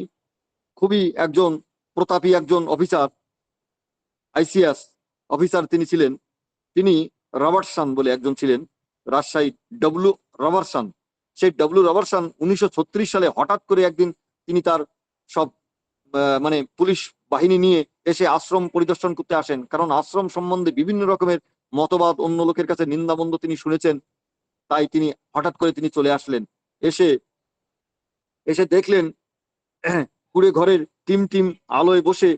খুবই একজন প্রতাপী একজন অফিসার, আইসিএস অফিসার তিনি ছিলেন। তিনি রবার্টসন বলে একজন ছিলেন, রাজশাহীর ডব্লু রবার্টসন। সেই ডব্লু রবার্টসন 1936 সালে হঠাৎ করে একদিন তিনি তার সব মানে পুলিশ বাহিনী নিয়ে এসে আশ্রম পরিদর্শন করতে আসেন। কারণ আশ্রম সম্বন্ধে বিভিন্ন রকমের মতবাদ অন্য লোকের কাছে নিন্দামন্দ তিনি শুনেছেন, তাই তিনি হঠাৎ করে তিনি চলে আসলেন। এসে দেখলেন কুড়ে ঘরের টিম টিম আলোয় বসে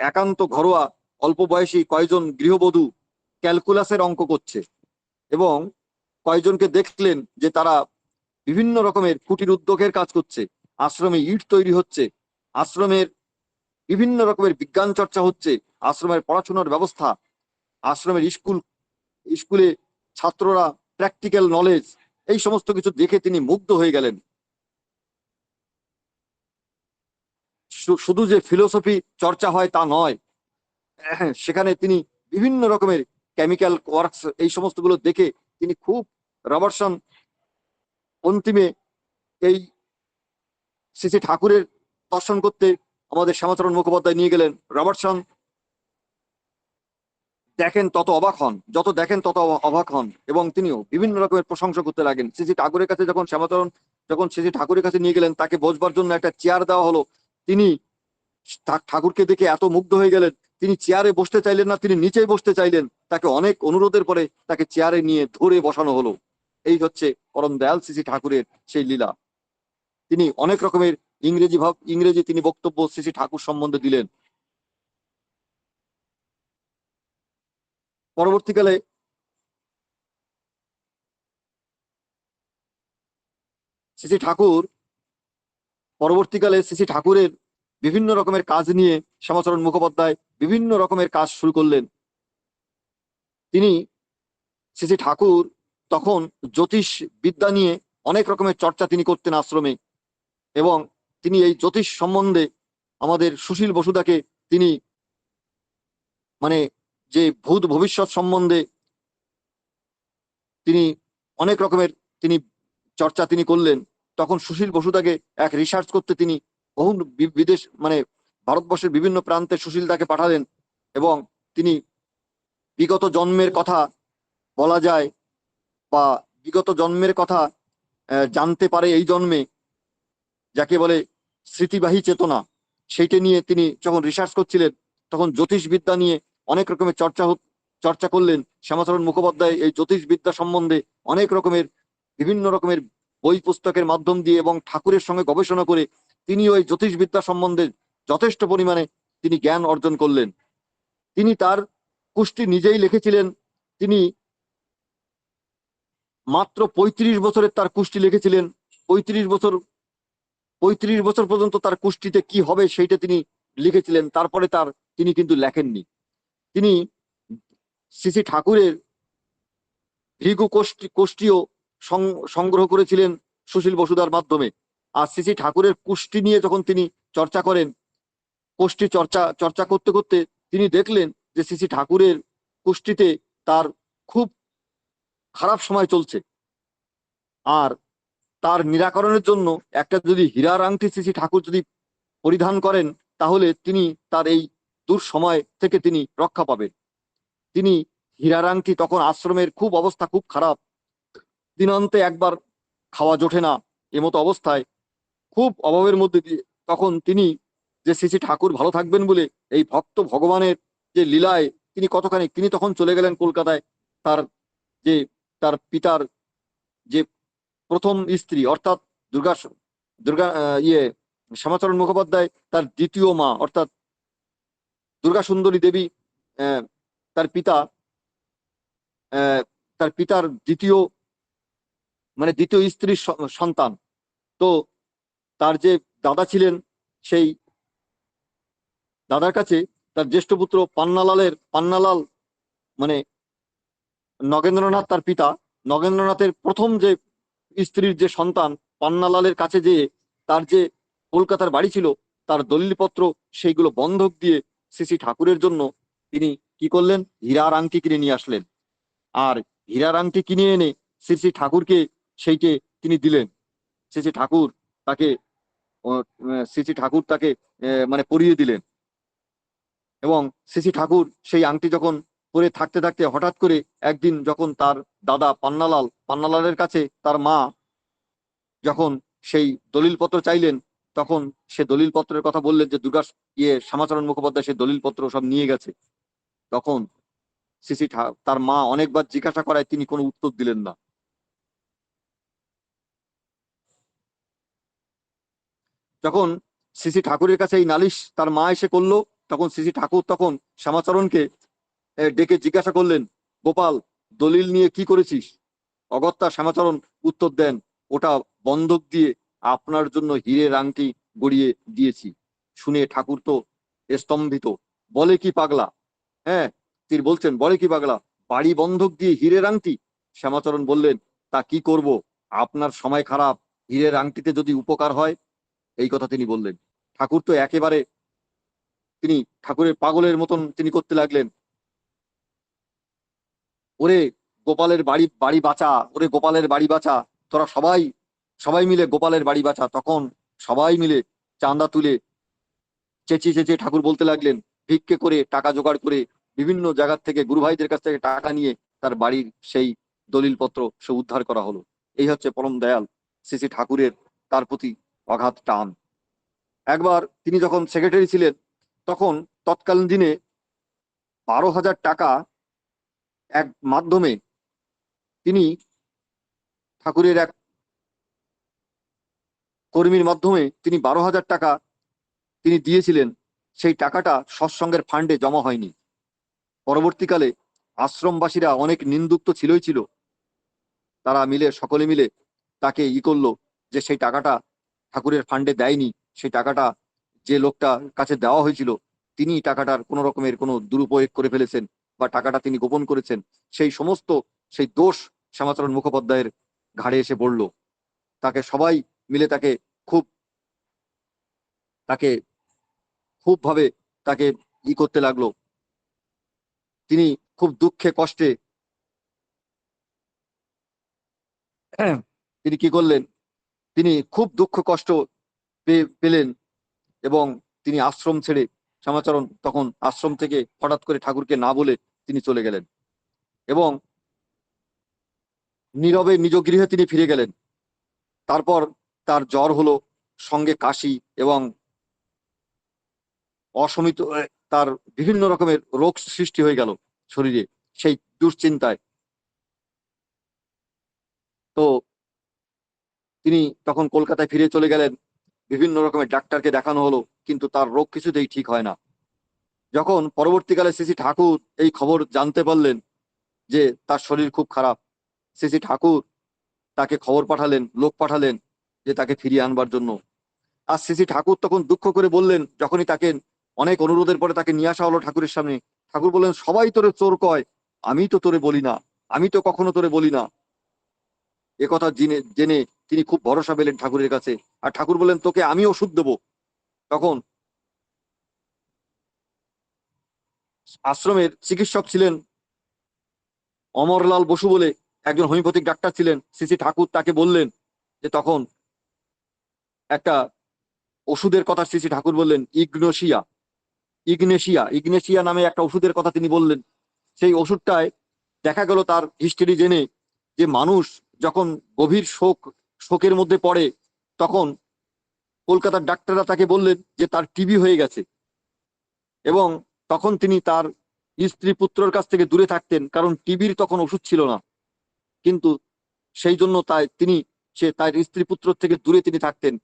একান্ত ঘরোয়া অল্প বয়সী কয়েকজন গৃহবধূ ক্যালকুলাসের অঙ্ক করছে এবং কয়েকজনকে দেখলেন যে তারা বিভিন্ন রকমের কুটির উদ্যোগের কাজ করছে। আশ্রমে ইট তৈরি হচ্ছে, আশ্রমের বিভিন্ন রকমের বিজ্ঞান চর্চা হচ্ছে, আশ্রমের পড়াশোনার ব্যবস্থা, আশ্রমের স্কুলে ছাত্ররা প্র্যাকটিক্যাল নলেজ, এই সমস্ত কিছু দেখে তিনি মুগ্ধ হয়ে গেলেন। শুধু যে ফিলোসফি চর্চা হয় তা নয়, সেখানে তিনি বিভিন্ন রকমের কেমিক্যাল ওয়ার্কস এই সমস্ত গুলো দেখে তিনি খুব রবার্টসন অন্তিমে এই শ্রী শ্রী ঠাকুরের দর্শন করতে আমাদের শ্যামাচরণ মুখোপাধ্যায় নিয়ে গেলেন। রবার্টসন দেখেন তত অবাক হন, যত দেখেন তত অবাক হন এবং তিনিও বিভিন্ন রকমের প্রশংসা করতে লাগেন। শ্রী শ্রী ঠাকুরের কাছে যখন শ্যামাচরণ শ্রী শ্রী ঠাকুরের কাছে নিয়ে গেলেন, তাকে বসবার জন্য একটা চেয়ার দেওয়া হলো। তিনি ঠাকুরকে দেখে এত মুগ্ধ হয়ে গেলেন, তিনি চেয়ারে বসতে চাইলেন না, তিনি নিচেই বসতে চাইলেন। তাকে অনেক অনুরোধের পরে তাকে চেয়ারে নিয়ে ধরে বসানো হলো। এই হচ্ছে পরম দয়াল শ্রী শ্রী ঠাকুরের সেই লীলা। তিনি অনেক রকমের ইংরেজি তিনি বক্তব্য শ্রী শ্রী ঠাকুর সম্বন্ধে দিলেন। পরবর্তীকালে শ্রী শ্রী ঠাকুরের বিভিন্ন রকমের কাজ নিয়ে শ্যামাচরণ মুখোপাধ্যায় বিভিন্ন রকমের কাজ শুরু করলেন। তিনি শ্রী শ্রী ঠাকুর তখন জ্যোতিষ বিদ্যা নিয়ে অনেক রকমের চর্চা তিনি করতেন আশ্রমে এবং তিনি এই জ্যোতিষ সম্বন্ধে আমাদের সুশীল বসুদাকে তিনি মানে যে ভূত ভবিষ্যৎ সম্বন্ধে তিনি অনেক রকমের তিনি চর্চা তিনি করলেন। তখন সুশীল বসুদাকে এক রিসার্চ করতে তিনি বহু বিদেশ মানে ভারতবর্ষের বিভিন্ন প্রান্তে সুশীলদাকে পাঠালেন এবং তিনি বিগত জন্মের কথা বলা যায় বা বিগত জন্মের কথা জানতে পারে এই জন্মে, যাকে বলে স্মৃতিবাহী চেতনা, সেইটা নিয়ে তিনি যখন রিসার্চ করছিলেন তখন জ্যোতিষবিদ্যা নিয়ে অনেক রকমের চর্চা করলেন। শ্যামাচরণ মুখোপাধ্যায় এই জ্যোতিষবিদ্যা সম্বন্ধে অনেক রকমের বিভিন্ন রকমের বই পুস্তকের মাধ্যম দিয়ে এবং ঠাকুরের সঙ্গে গবেষণা করে তিনি ওই জ্যোতিষবিদ্যা সম্বন্ধে যথেষ্ট পরিমাণে তিনি জ্ঞান অর্জন করলেন। তিনি তার কুষ্টি নিজেই লিখেছিলেন। তিনি মাত্র 35 বছরের তার কুষ্টি লিখেছিলেন। 35 বছর 35 বছর পর্যন্ত তার কুষ্টিতে কি হবে সেইটা তিনি লিখেছিলেন, তারপরে তিনি কিন্তু লেখেননি। তিনি শ্রী শ্রী ঠাকুরের ভৃগু কোষ্ঠীও সংগ্রহ করেছিলেন সুশীল বসুদার মাধ্যমে। আর শ্রী শ্রী ঠাকুরের কুষ্টি নিয়ে যখন তিনি চর্চা করেন, কোষ্ঠী চর্চা করতে করতে তিনি দেখলেন যে শ্রী শ্রী ঠাকুরের কুষ্টিতে তার খুব খারাপ সময় চলছে, আর তার নিরাকরণের জন্য একটা যদি হীরার আংটি শ্রী শ্রী ঠাকুর যদি পরিধান করেন, তাহলে তিনি তার এই দুঃসময় থেকে তিনি রক্ষা পাবেন। তিনি হীরার আংটি, তখন আশ্রমের খুব অবস্থা খুব খারাপ, দিনান্তে একবার খাওয়া জোটে না, এমতো অবস্থায় খুব অভাবের মধ্যে দিয়ে তখন তিনি যে শ্রী শ্রী ঠাকুর ভালো থাকবেন বলে এই ভক্ত ভগবানের যে লীলায় তিনি কতখানি, তিনি তখন চলে গেলেন কলকাতায়। তার পিতার যে প্রথম স্ত্রী অর্থাৎ শ্যামাচরণ মুখোপাধ্যায় তার দ্বিতীয় মা অর্থাৎ দুর্গা সুন্দরী দেবী, তার পিতার দ্বিতীয় স্ত্রীর সন্তান। তো তার যে দাদা ছিলেন, সেই দাদার কাছে তার জ্যেষ্ঠ পুত্র পান্নালাল মানে নগেন্দ্রনাথ, তার পিতা নগেন্দ্রনাথের প্রথম যে স্ত্রীর যে সন্তান পান্নালালের কাছে যেয়ে তার যে কলকাতার বাড়ি ছিল তার দলিলপত্র সেইগুলো বন্ধক দিয়ে শ্রী শ্রী ঠাকুরের জন্য তিনি কি করলেন, হীরার আংটি কিনে নিয়ে আসলেন। আর হীরার আংটি কিনে এনে শ্রী শ্রী ঠাকুরকে সেইকে তিনি দিলেন। শ্রী শ্রী ঠাকুর তাকে মানে পরিয়ে দিলেন। এবং শ্রী শ্রী ঠাকুর সেই আংটি যখন পরে থাকতে থাকতে হঠাৎ করে একদিন যখন তার দাদা পান্নালালের কাছে তার মা যখন সেই দলিলপত্র চাইলেন, তখন সে দলিলপত্রের কথা বললেন যে শ্যামাচরণ মুখোপাধ্যায় সেই দলিলপত্র সব নিয়ে গেছে। তখন শ্রী শ্রী তার মা অনেকবার জিজ্ঞাসা করায় তিনি কোনো উত্তর দিলেন না। যখন শ্রী শ্রী ঠাকুরের কাছে এই নালিশ তার মা এসে করলো, তখন শ্রী শ্রী ঠাকুর তখন শ্যামাচরণকে ডেকে জিজ্ঞাসা করলেন, গোপাল, দলিল নিয়ে কি করেছিস? অগত্যা শ্যামাচরণ উত্তর দেন, ওটা বন্ধক দিয়ে আপনার জন্য হীরের আংটি গড়িয়ে দিয়েছি। শুনে ঠাকুর তো স্তম্ভিত, বলে কি পাগলা? হ্যাঁ, তিনি বলছেন, বলে কি পাগলা, বাড়ি বন্ধক দিয়ে হীরের আংটি? শ্যামাচরণ বললেন, তা কি করব, আপনার সময় খারাপ, হীরের আংটিতে যদি উপকার হয়, এই কথা তিনি বললেন। ঠাকুর তো একেবারে তিনি ঠাকুরের পাগলের মতন তিনি করতে লাগলেন, ওরে গোপালের বাড়ি বাঁচা, ওরে গোপালের বাড়ি বাঁচা, তোরা সবাই মিলে গোপালের বাড়ি বাঁচা। তখন সবাই মিলে চাঁদা তুলে চেঁচিয়ে ঠাকুর বলতে লাগলেন, ভিক্ষে করে টাকা জোগাড় করে বিভিন্ন জায়গা থেকে গুরু ভাইদের কাছ থেকে টাকা নিয়ে তার বাড়ির সেই দলিলপত্র সে উদ্ধার করা হলো। এই হচ্ছে পরম দয়াল শ্রী শ্রী ঠাকুরের তার প্রতি অগাধ টান। একবার তিনি যখন সেক্রেটারি ছিলেন, তখন তৎকালীন দিনে 12,000 টাকা এক মাধ্যমে তিনি ঠাকুরের এক কর্মীর মাধ্যমে তিনি 12,000 টাকা তিনি দিয়েছিলেন। সেই টাকাটা সৎসঙ্গের ফান্ডে জমা হয়নি। পরবর্তীকালে আশ্রমবাসীরা অনেক নিন্দুক্ত ছিল, তারা সকলে মিলে তাকে করলো যে সেই টাকাটা ঠাকুরের ফান্ডে দেয়নি, সেই টাকাটা যে লোকটার কাছে দেওয়া হয়েছিল তিনি টাকাটার কোনো রকমের কোনো দুরুপয়োগ করে ফেলেছেন বা টাকাটা তিনি গোপন করেছেন। সেই দোষ শ্যামাচরণ মুখোপাধ্যায়ের ঘাড়ে এসে পড়ল। তাকে সবাই মিলে তাকে খুব ভাবে তাকে করতে লাগলো। তিনি খুব দুঃখে কষ্টে তিনি কি করলেন, তিনি খুব দুঃখ কষ্ট পেলেন এবং তিনি আশ্রম ছেড়ে, শ্যামাচরণ তখন আশ্রম থেকে হঠাৎ করে ঠাকুরকে না বলে তিনি চলে গেলেন এবং নীরবে নিজ গৃহে তিনি ফিরে গেলেন। তারপর তার জ্বর হলো, সঙ্গে কাশি এবং অশমিত, তার বিভিন্ন রকমের রোগ সৃষ্টি হয়ে গেল শরীরে সেই দুশ্চিন্তায়। তো তিনি তখন কলকাতায় ফিরে চলে গেলেন, বিভিন্ন রকমের ডাক্তারকে দেখানো হলো, কিন্তু তার রোগ কিছুতেই ঠিক হয় না। যখন পরবর্তীকালে শ্রী শ্রী ঠাকুর এই খবর জানতে পারলেন যে তার শরীর খুব খারাপ, শ্রী শ্রী ঠাকুর তাকে খবর পাঠালেন, লোক পাঠালেন যে তাকে ফিরিয়ে আনবার জন্য। আর শ্রী শ্রী ঠাকুর তখন দুঃখ করে বললেন, যখনই তাকে অনেক অনুরোধের পরে তাকে নিয়ে আসা হলো ঠাকুরের সামনে, ঠাকুর বললেন, সবাই তোরে চোর কয়, আমি তো তোরে বলি না, আমি তো কখনো তোরে বলি না। একথা জেনে জেনে তিনি খুব ভরসা পেলেন ঠাকুরের কাছে। আর ঠাকুর বললেন, তোকে আমি ওষুধ দেবো। তখন আশ্রমের চিকিৎসক ছিলেন অমরলাল বসু বলে একজন হোমিওপ্যাথিক ডাক্তার ছিলেন। শ্রী শ্রী ঠাকুর তাকে বললেন যে, তখন একটা ওষুধের কথা শ্রী শ্রী ঠাকুর বললেন, ইগনেশিয়া নামে একটা ওষুধের কথা তিনি বললেন। সেই ওষুধটায় দেখা গেল তার হিস্ট্রি জেনে যে মানুষ যখন গভীর শোকের মধ্যে পড়ে, তখন কলকাতার ডাক্তাররা তাকে বললেন যে তার টিবি হয়ে গেছে, এবং তখন তিনি তার স্ত্রী পুত্রর কাছ থেকে দূরে থাকতেন, কারণ টিবির তখন ওষুধ ছিল না। কিন্তু সেই জন্য তার স্ত্রী পুত্র থেকে দূরে তিনি থাকতেন।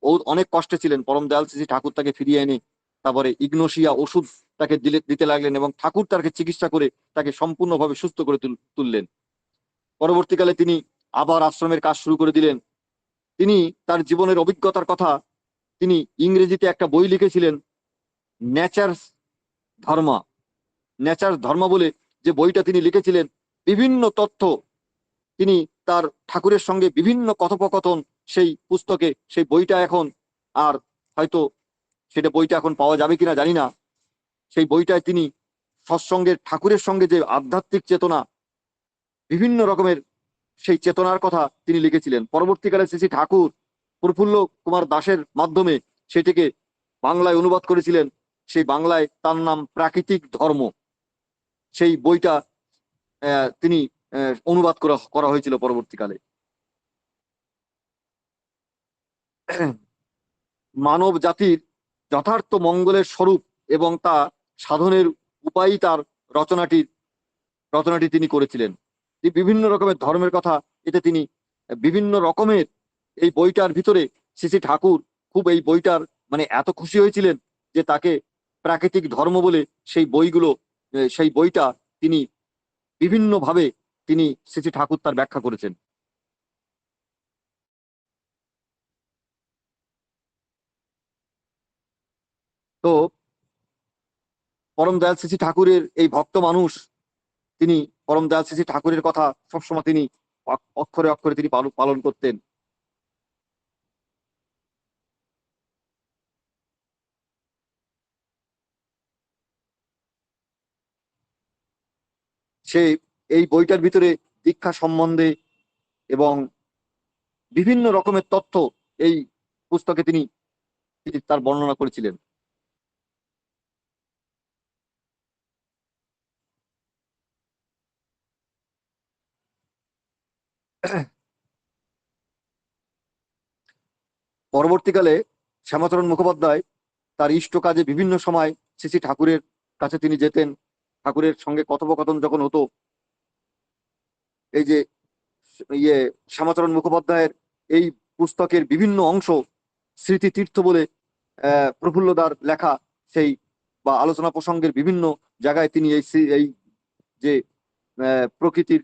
ও অনেক কষ্টে ছিলেন। পরম দয়াল শ্রী ঠাকুর তাকে ফিরিয়ে এনে তারপরে ইগনোশিয়া ওষুধ তাকে দিতে লাগলেন, এবং ঠাকুর তাকে চিকিৎসা করে তাকে সম্পূর্ণভাবে সুস্থ করে তুললেন। পরবর্তীকালে তিনি আবার আশ্রমের কাজ শুরু করে দিলেন। তিনি তার জীবনের অভিজ্ঞতার কথা তিনি ইংরেজিতে একটা বই লিখেছিলেন, নেচার্স ধর্মা বলে যে বইটা তিনি লিখেছিলেন। বিভিন্ন তথ্য তিনি তার ঠাকুরের সঙ্গে বিভিন্ন কথোপকথন সেই পুস্তকে, সেই বইটা এখন আর হয়তো বইটা এখন পাওয়া যাবে কিনা জানি না। সেই বইটায় তিনি সৎসঙ্গের ঠাকুরের সঙ্গে যে আধ্যাত্মিক চেতনা, বিভিন্ন রকমের সেই চেতনার কথা তিনি লিখেছিলেন। পরবর্তীকালে শ্রী ঠাকুর প্রফুল্ল কুমার দাসের মাধ্যমে সেটিকে বাংলায় অনুবাদ করেছিলেন। সেই বাংলায় তার নাম প্রাকৃতিক ধর্ম। সেই বইটা তিনি অনুবাদ করা হয়েছিল পরবর্তীকালে। মানব জাতির যথার্থ মঙ্গলের স্বরূপ এবং তা সাধনের উপায়ই তার রচনাটি তিনি করেছিলেন। বিভিন্ন রকমের ধর্মের কথা এতে তিনি বিভিন্ন রকমের, এই বইটার ভিতরে শ্রী শ্রী ঠাকুর খুব এই বইটার মানে এত খুশি হয়েছিলেন যে তাকে প্রাকৃতিক ধর্ম বলে সেই বইটা তিনি বিভিন্নভাবে তিনি শ্রী শ্রী ঠাকুর তার ব্যাখ্যা করেছেন। তো পরম দয়াল শ্রী শ্রী ঠাকুরের এই ভক্ত মানুষ, তিনি পরম দয়াল শ্রী শ্রী ঠাকুরের কথা সবসময় তিনি অক্ষরে অক্ষরে তিনি পালন করতেন। সে এই বইটার ভিতরে দীক্ষা সম্বন্ধে এবং বিভিন্ন রকমের তথ্য এই পুস্তকে তিনি তার বর্ণনা করেছিলেন। পরবর্তীকালে শ্যামাচরণ মুখোপাধ্যায় তার ইষ্ট কাজে বিভিন্ন সময় শ্রী শ্রী ঠাকুরের কাছে তিনি যেতেন। ঠাকুরের সঙ্গে কথোপকথন যখন হতো, এই যে শ্যামাচরণ মুখোপাধ্যায়ের এই পুস্তকের বিভিন্ন অংশ স্মৃতি তীর্থ বলে প্রফুল্লদার লেখা, সেই বা আলোচনা প্রসঙ্গের বিভিন্ন জায়গায় তিনি এই যে প্রকৃতির,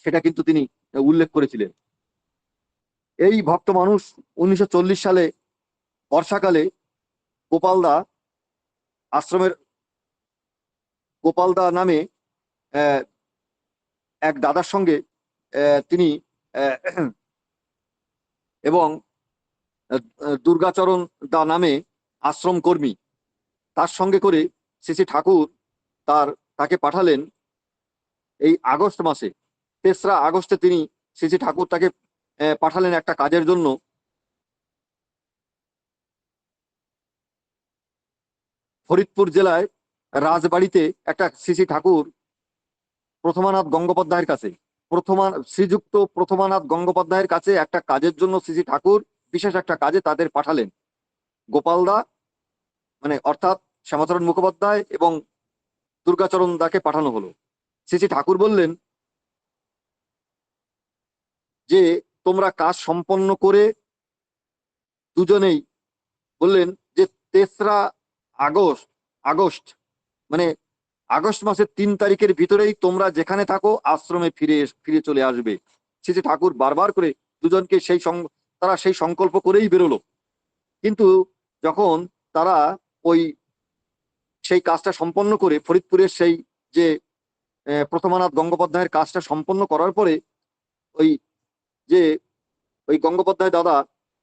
সেটা কিন্তু তিনি উল্লেখ করেছিলেন। এই ভক্ত মানুষ 1940 সালে বর্ষাকালে গোপালদা নামে এক দাদার সঙ্গে তিনি এবং দুর্গাচরণ দা নামে আশ্রম কর্মী, তার সঙ্গে করে শ্রী শ্রী ঠাকুর তাকে পাঠালেন এই আগস্ট মাসে, 3রা আগস্টে তিনি শ্রী শ্রী ঠাকুর তাকে পাঠালেন একটা কাজের জন্য। ফরিদপুর জেলায় রাজবাড়িতে একটা শ্রী শ্রী ঠাকুর প্রথমানাথ গঙ্গোপাধ্যায়ের কাছে, শ্রীযুক্ত প্রথমানাথ গঙ্গোপাধ্যায়ের কাছে একটা কাজের জন্য শ্রী শ্রী ঠাকুর বিশেষ একটা কাজে তাদের পাঠালেন। গোপালদা মানে অর্থাৎ শ্যামাচরণ মুখোপাধ্যায় এবং দুর্গাচরণ দাকে পাঠানো হলো। শ্রী শ্রী ঠাকুর বললেন যে তোমরা কাজ সম্পন্ন করে দুজনেই বললেন যে 3রা আগস্ট মানে আগস্ট মাসের 3 তারিখের ভিতরেই তোমরা যেখানে থাকো আশ্রমে ফিরে চলে আসবে। শ্রী শ্রী ঠাকুর বারবার করে দুজনকে তারা সেই সংকল্প করেই বেরোলো। কিন্তু যখন তারা ওই সেই কাজটা সম্পন্ন করে ফরিদপুরের সেই যে প্রথমানাথ গঙ্গোপাধ্যায়ের কাজটা সম্পন্ন করার পরে ওই যে ওই গঙ্গোপাধ্যায় দাদা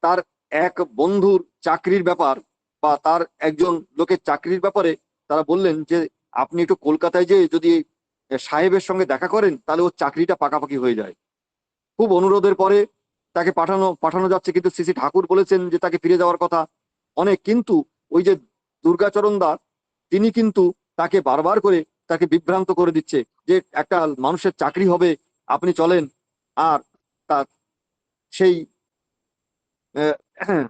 তার এক বন্ধুর চাকরির ব্যাপার বা তার একজন লোকের চাকরির ব্যাপারে তারা বললেন যে আপনি একটু কলকাতায় যে যদি সাহেবের সঙ্গে দেখা করেন তাহলে ওর চাকরিটা পাকাপাকি হয়ে যায়। খুব অনুরোধের পরে তাকে পাঠানো যাচ্ছে, কিন্তু শ্রী শ্রী ঠাকুর বলেছেন যে তাকে ফিরে যাওয়ার কথা অনেক, কিন্তু ওই যে দুর্গাচরণ দা তিনি কিন্তু তাকে বারবার করে তাকে বিভ্রান্ত করে দিচ্ছে যে একটা মানুষের চাকরি হবে, আপনি চলেন। আর তা সেই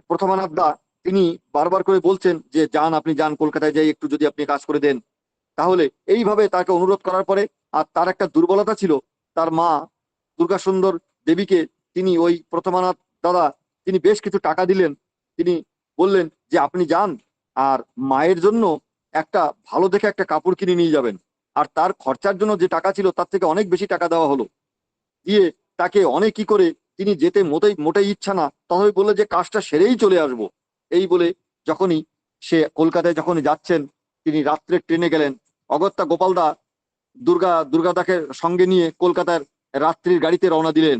প্রথমানাথ দা তিনি বারবার করে বলছেন যে যান, আপনি যান কলকাতায় যাই একটু যদি আপনি কাজ করে দেন। তাহলে এইভাবে তাকে অনুরোধ করার পরে, আর তার একটা দুর্বলতা ছিল, তার মা দুর্গা সুন্দর দেবীকে তিনি ওই প্রথমানাথ দাদা তিনি বেশ কিছু টাকা দিলেন। তিনি বললেন যে আপনি যান আর মায়ের জন্য একটা ভালো দেখে একটা কাপড় কিনে নিয়ে যাবেন। আর তার খরচার জন্য যে টাকা ছিল তার থেকে অনেক বেশি টাকা দেওয়া হলো। দিয়ে তাকে অনেক কি করে তিনি যেতে মোটেই ইচ্ছা না, তবে বললে যে কাজটা সেরেই চলে আসব। এই বলে যখনই সে কলকাতায় যখনই যাচ্ছেন, তিনি রাত্রে ট্রেনে গেলেন। অগত্যা গোপালদা দুর্গাদাকে সঙ্গে নিয়ে কলকাতার রাত্রির গাড়িতে রওনা দিলেন।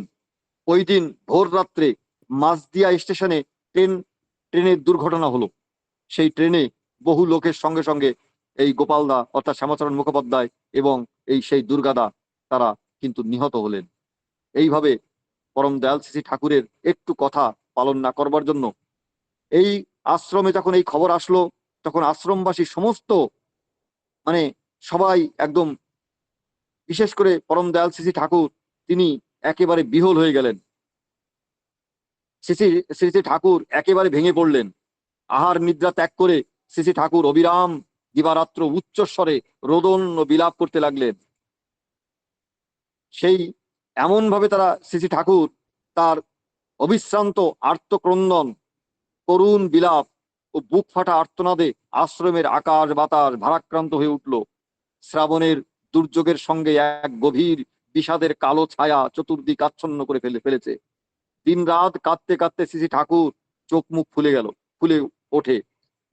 ওই দিন ভোর রাত্রে মাঝদিয়া স্টেশনে ট্রেনের দুর্ঘটনা হলো। সেই ট্রেনে বহু লোকের সঙ্গে সঙ্গে এই গোপালদা অর্থাৎ শ্যামাচরণ মুখোপাধ্যায় এবং এই সেই দুর্গাদা তারা কিন্তু নিহত হলেন। এইভাবে পরম দয়াল শ্রী ঠাকুরের একটু কথা পালন না করবার জন্য এই আশ্রমে যখন এই খবর আসলো, তখন আশ্রমবাসী সমস্ত মানে সবাই একদম, বিশেষ করে পরম দয়াল শ্রী ঠাকুর তিনি একেবারে বিহ্বল হয়ে গেলেন। শ্রী শ্রী ঠাকুর একেবারে ভেঙে পড়লেন। আহার নিদ্রা ত্যাগ করে শ্রী ঠাকুর অবিরাম দিবারাত্র উচ্চস্বরে রোদন ও বিলাপ করতে লাগলেন। সেই এমন ভাবে তারা শ্রী ঠাকুর তার অবিশ্রান্ত আর্তক্রন্দন, করুণ বিলাপ ও বুক ফাটা আর্তনাদে আশ্রমের আকাশ বাতাস ভারাক্রান্ত হয়ে উঠল। শ্রাবণের দুর্যোগের সঙ্গে এক গভীর বিষাদের কালো ছায়া চতুর্দিক আচ্ছন্ন করে ফেলেছে। দিন রাত কাঁদতে কাঁদতে শ্রী ঠাকুর চোখ মুখ ফুলে ওঠে,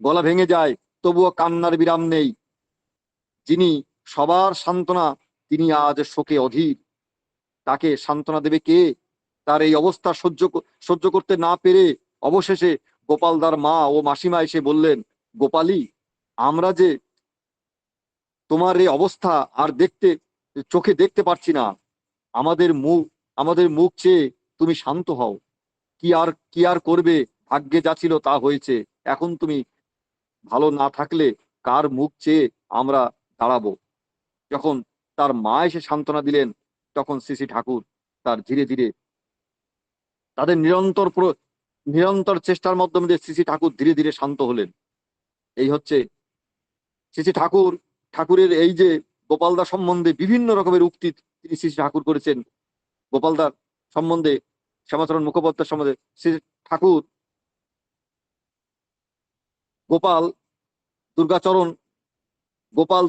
গলা ভেঙে যায়, তবুও কান্নার বিরাম নেই। যিনি সবার সান্ত্বনা তিনি আজ শোকে অধীর। তাকে সান্ত্বনা দেবে কে? তার এই অবস্থা সহ্য করতে না পেরে অবশেষে গোপালদার মা ও মাসিমা এসে বললেন, গোপালী, আমরা যে তোমার এই অবস্থা আর চোখে দেখতে পারছি না। আমাদের মুখ চেয়ে তুমি শান্ত হও। কি আর করবে, ভাগ্যে যা ছিল তা হয়েছে। এখন তুমি ভালো না থাকলে কার মুখ চেয়ে আমরা দাঁড়াবো? যখন তার মা এসে সান্ত্বনা দিলেন, তখন শ্রী ঠাকুর তার ধীরে ধীরে তাদের নিরন্তর চেষ্টার মাধ্যমে শ্রী ঠাকুর ধীরে ধীরে শান্ত হলেন। এই হচ্ছে শ্রী ঠাকুরের এই যে গোপালদা সম্বন্ধে বিভিন্ন রকমের উক্তি তিনি শ্রী ঠাকুর করেছেন। গোপালদার সম্বন্ধে, শ্যামাচরণ মুখোপাধ্যায় সম্বন্ধে শ্রী ঠাকুর গোপাল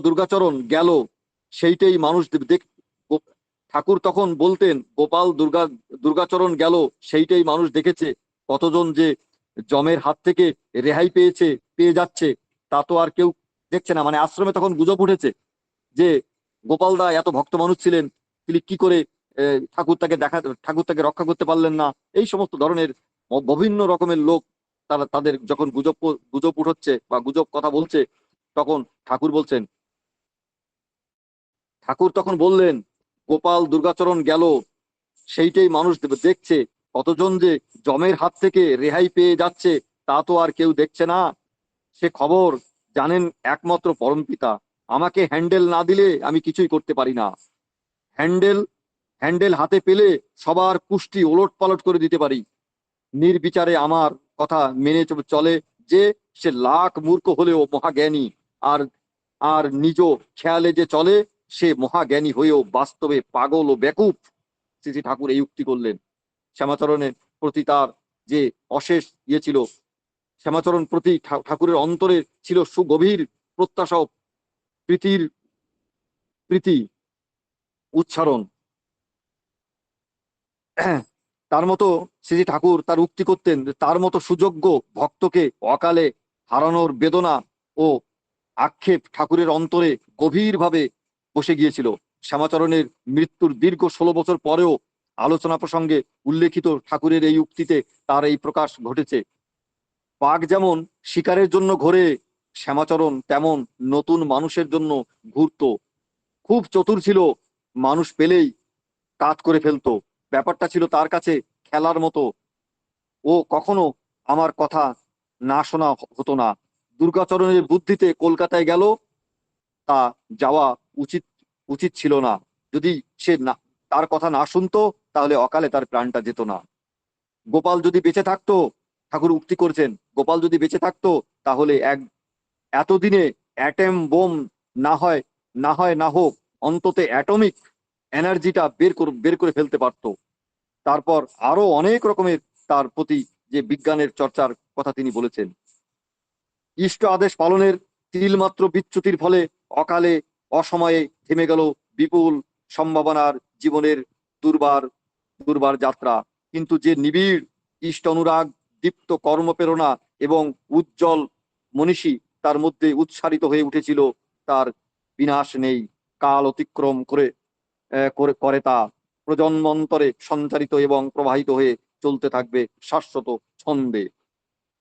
দুর্গাচরণ গেল, সেইটাই মানুষ ঠাকুর তখন বলতেন, গোপাল দুর্গাচরণ গেল সেইটাই মানুষ দেখেছে। কতজন যে জমের হাত থেকে রেহাই পেয়ে যাচ্ছে তা তো আর কেউ দেখছে না। মানে আশ্রমে তখন গুজব উঠেছে যে গোপালদা এত ভক্ত মানুষ ছিলেন, তিনি কি করে ঠাকুর তাকে রক্ষা করতে পারলেন না। এই সমস্ত ধরনের বিভিন্ন রকমের লোক তাদের যখন গুজব উঠছে বা গুজব কথা বলছে, তখন ঠাকুর তখন বললেন, গোপাল দুর্গাচরণ গেল সেইটাই মানুষ দেখছে। কতজন যে জমের হাত থেকে রেহাই পেয়ে যাচ্ছে তা তো আর কেউ দেখছে না। সে খবর জানেন একমাত্র পরমপিতা। আমাকে হ্যান্ডেল না দিলে আমি কিছুই করতে পারি না। হ্যান্ডেল হাতে পেলে সবার কুষ্টি ওলট পালট করে দিতে পারি। নির্বিচারে আমার কথা মেনে চলে যে সে লাখ মূর্খ হলেও মহাজ্ঞানী, আর নিজ খেয়ালে যে চলে সে মহাজ্ঞানী হয়েও বাস্তবে পাগল ও বেকুব। শ্রী ঠাকুর এই উক্তি করলেন। শ্যামাচরণের প্রতি তার যে অশেষ ছিল, শ্যামাচরণ প্রতি ঠাকুরের অন্তরে ছিল সুগভীর প্রত্যাশা, প্রীতি উচ্চারণ। তার মতো শ্রী ঠাকুর তার উক্তি করতেন যে তার মতো সুযোগ্য ভক্তকে অকালে হারানোর বেদনা ও আক্ষেপ ঠাকুরের অন্তরে গভীরভাবে বসে গিয়েছিল। শ্যামাচরণের মৃত্যুর দীর্ঘ 16 বছর পরেও আলোচনা প্রসঙ্গে উল্লেখিত ঠাকুরের এই উক্তিতে তার এই প্রকাশ ঘটেছে। বাঘ যেমন শিকারের জন্য ঘোরে, শ্যামাচরণ তেমন নতুন মানুষের জন্য ঘুরতো। খুব চতুর ছিল, মানুষ পেলেই কাজ করে ফেলতো। ব্যাপারটা ছিল তার কাছে খেলার মতো। ও কখনো আমার কথা না শোনা হতো না। দুর্গাচরণের বুদ্ধিতে কলকাতায় গেল, তা যাওয়া উচিত উচিত ছিল না। যদি সে না তার কথা না শুনতো তাহলে অকালে তার প্রাণটা যেত না। গোপাল যদি বেঁচে থাকতো, ঠাকুর উক্তি করছেন, গোপাল যদি বেঁচে থাকতো তাহলে এতদিনে অ্যাটম বোম না হোক অন্তত অ্যাটমিক এনার্জিটা বের করে ফেলতে পারতো। তারপর আরো অনেক রকমের তার প্রতি যে বিজ্ঞানের চর্চার কথা তিনি বলেছেন। ইষ্ট আদেশ পালনের তিলমাত্র বিচ্যুতির ফলে অকালে অসময়ে থেমে গেল বিপুল সম্ভাবনার জীবনের দুর্বার যাত্রা। কিন্তু যে নিবিড় ইষ্ট অনুরাগ, দীপ্ত কর্মপ্রেরণা এবং উজ্জ্বল মনীষী তার মধ্যে উৎসারিত হয়ে উঠেছিল, তার বিনাশ নেই। কাল অতিক্রম করে তা প্রজন্মান্তরে সঞ্চারিত এবং প্রবাহিত হয়ে চলতে থাকবে শাশ্বত ছন্দে।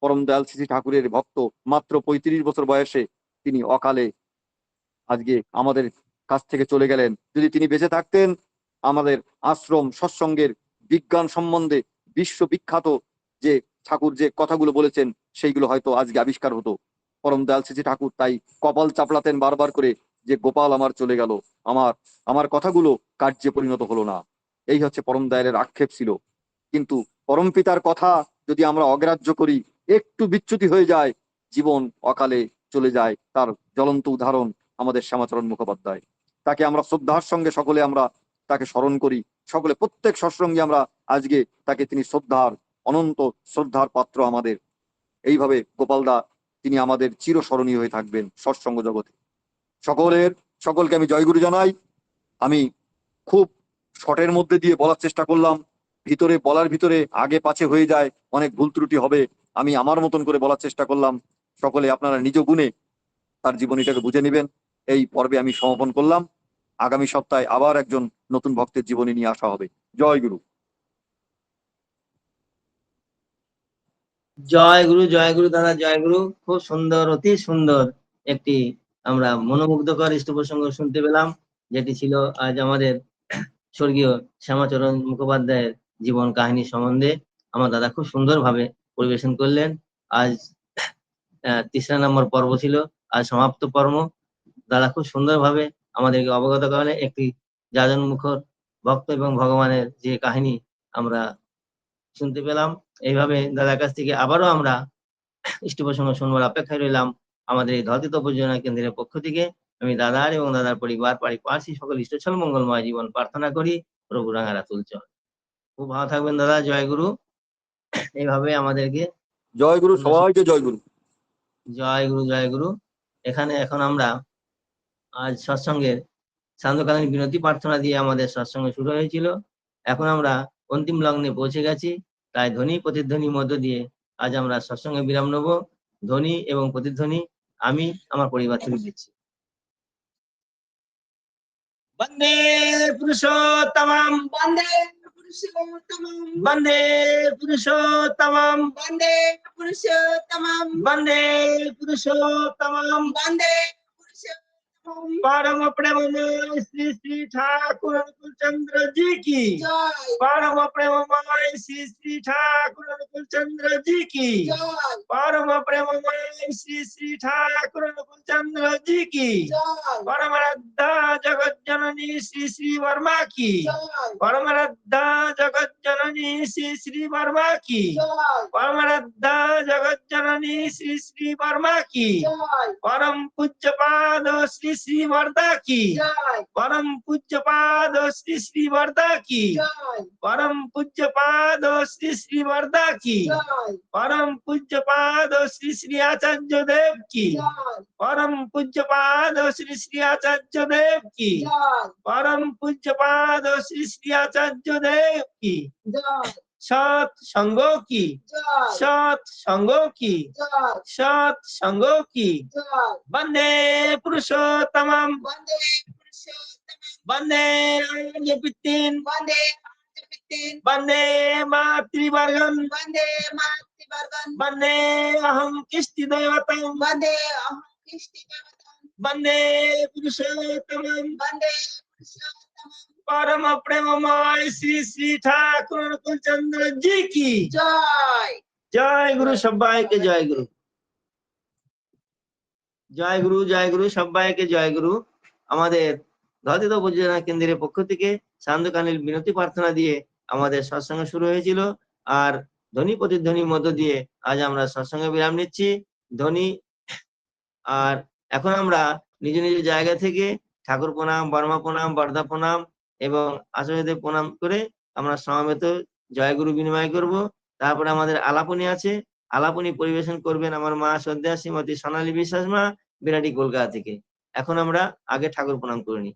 পরম দয়াল শ্রী ঠাকুরের ভক্ত মাত্র 35 বছর বয়সে তিনি অকালে আজকে আমাদের কাছ থেকে চলে গেলেন। যদি তিনি বেঁচে থাকতেন, আমাদের আশ্রম সৎসঙ্গের বিজ্ঞান সম্বন্ধে বিশ্ববিখ্যাত যে ঠাকুর যে কথাগুলো বলেছেন সেইগুলো হয়তো আজকে আবিষ্কার হতো। পরম দয়াল শ্রী ঠাকুর তাই কপাল চাপড়াতেন বারবার করে যে গোপাল আমার চলে গেল, আমার কথাগুলো কার্যে পরিণত হলো না। এই হচ্ছে পরম দয়ালের আক্ষেপ ছিল। কিন্তু পরম পিতার কথা যদি আমরা অগ্রাহ্য করি, একটু বিচ্যুতি হয়ে যায়, জীবন অকালে চলে যায়। তার জ্বলন্ত উদাহরণ আমাদের শ্যামাচরণ মুখোপাধ্যায়। তাকে আমরা শ্রদ্ধার সঙ্গে সকলে আমরা তাকে স্মরণ করি। সকলে প্রত্যেক সৎসঙ্গে আমরা আজকে তাকে তিনি অনন্ত শ্রদ্ধার পাত্র আমাদের। এইভাবে গোপালদা তিনি আমাদের চিরস্মরণীয় হয়ে থাকবেন সৎসঙ্গ জগতে। সকলকে আমি জয়গুরু জানাই। আমি খুব শর্টের মধ্যে দিয়ে বলার চেষ্টা করলাম। বলার ভিতরে আগে পাছে হয়ে যায়, অনেক ভুল ত্রুটি হবে। আমি আমার মতন করে বলার চেষ্টা করলাম। সকলে আপনারা নিজ গুণে তার জীবনীটাকে বুঝে নেবেন। এই পর্বে আমি সমাপন করলাম। আগামী সপ্তাহে আবার একজন নতুন ভক্তের জীবনী নিয়ে আসা হবে। জয় গুরু। জয় গুরু দাদা, জয় গুরু। খুব সুন্দর, অতি সুন্দর একটি আমরা মনোমুগ্ধকর ইষ্ট প্রসঙ্গ শুনতে পেলাম, যেটি ছিল আজ আমাদের স্বর্গীয় শ্যামাচরণ মুখোপাধ্যায়ের জীবন কাহিনী সম্বন্ধে আমার দাদা খুব সুন্দরভাবে পরিবেশন করলেন। আজ 3 নম্বর পর্ব ছিল, আজ সমাপ্ত পর্ব। দাদা খুব সুন্দরভাবে আমাদেরকে অবগত করালেন একটি যাজন মুখর ভক্ত এবং ভগবানের যে কাহিনী আমরা শুনতে পেলাম। এইভাবে দাদার কাছ থেকে আবারও আমরা ইষ্ট প্রসঙ্গ শুনবার অপেক্ষায় রইলাম। আমাদের এই ধরতি তপোযোজনা কেন্দ্রের পক্ষ থেকে আমি দাদার এবং দাদার পরিবার পারিপার্শ্ব সকল ইষ্টছল মঙ্গলময় জীবন প্রার্থনা করি। প্রভু রাঙারা তুলচল। খুব ভালো থাকবেন দাদা। জয় গুরু। এইভাবে আমাদেরকে জয় গুরু, সবাইকে জয় গুরু। জয় গুরু, জয় গুরু। এখানে এখন আমরা আজ সৎসঙ্গের সান্ধ্যকালীন বিনতি প্রার্থনা দিয়ে আমাদের সৎসঙ্গ শুরু হয়েছিল। এখন আমরা অন্তিম লগ্নে পৌঁছে গেছি। তাই ধ্বনি প্রতিধ্বনির মধ্য দিয়ে আজ আমরা সৎসঙ্গে বিরাম নেব। ধ্বনি এবং প্রতিধ্বনি আমি আমার পরিবার থেকে দিচ্ছি। বন্দে পুরুষোত্তমম, বন্দে পুরুষোত্তমম, বন্দে পুরুষোত্তমম, বন্দে পুরুষোত্তমম, বন্দে পুরুষোত্তমম, বন্দে পুরুষোত্তমম। परम प्रेममय श्री श्री ठाकुर अनुकूल चंद्र जी की जय। परम प्रेममय श्री श्री ठाकुर अनुकूल चंद्र जी की जय। परम प्रेममय श्री श्री ठाकुर अनुकूल चंद्र जी की जय। परम श्रद्धा जगत जननी श्री श्री वर्मा की जय। परम श्रद्धा जगत जननी श्री श्री वर्मा की जय। परम श्रद्धा जगत जननी श्री श्री वर्मा की जय। परम पूज्य पाद श्री श्री वर्धा की जय। परम पूज्य पाद श्री श्री वर्धा की जय। परम पूज्य पाद श्री श्री वर्धा की जय। परम पूज्य पाद श्री श्री आचार्य देव की जय। परम पूज्य पाद श्री श्री आचार्य देव की जय। परम पूज्य पाद श्री श्री आचार्य देव की जय। সৎ সঙ্গ কি, সৎ সঙ্গ কি, সৎ সঙ্গ কি। বন্দে পুরুষোত্তমম, বন্দে পিতৃন, বন্দে মাতৃবর্গম, বন্দে অহং কৃষ্টি দৈবতম, বন্দে পুরুষোত্তমম, परम प्रेममय श्री श्री ठाकुर अनुकूल चंद्र जी की जय। जय गुरु সবাইকে জয় গুরু, জয় গুরু, জয় গুরু সবাইকে জয় গুরু। আমাদের ধরিত উপজেলা কেন্দ্রের পক্ষ থেকে সান্ধ্যকালীন বিনতি প্রার্থনা দিয়ে আমাদের সৎসঙ্গ শুরু হয়েছিল। আর ধ্বনি প্রতিধ্বনির মধ্য দিয়ে আজ আমরা সৎসঙ্গে বিরাম নিচ্ছি। ধ্বনি আর এখন আমরা নিজ নিজ জায়গা থেকে ঠাকুর প্রণাম, বর্মা প্রণাম, বর্ধা প্রণাম এবং আচার্যদের প্রণাম করে আমরা সমাবেত জয়গুরু বিনিময় করব। তারপরে আমাদের আলাপনী আছে, আলাপনী পরিবেশন করবেন আমার মা শ্রদ্ধা শ্রীমতী সোনালী বিশ্বাস মা, বিরাটি কলকাতা থেকে। এখন আমরা আগে ঠাকুর প্রণাম করে নিই।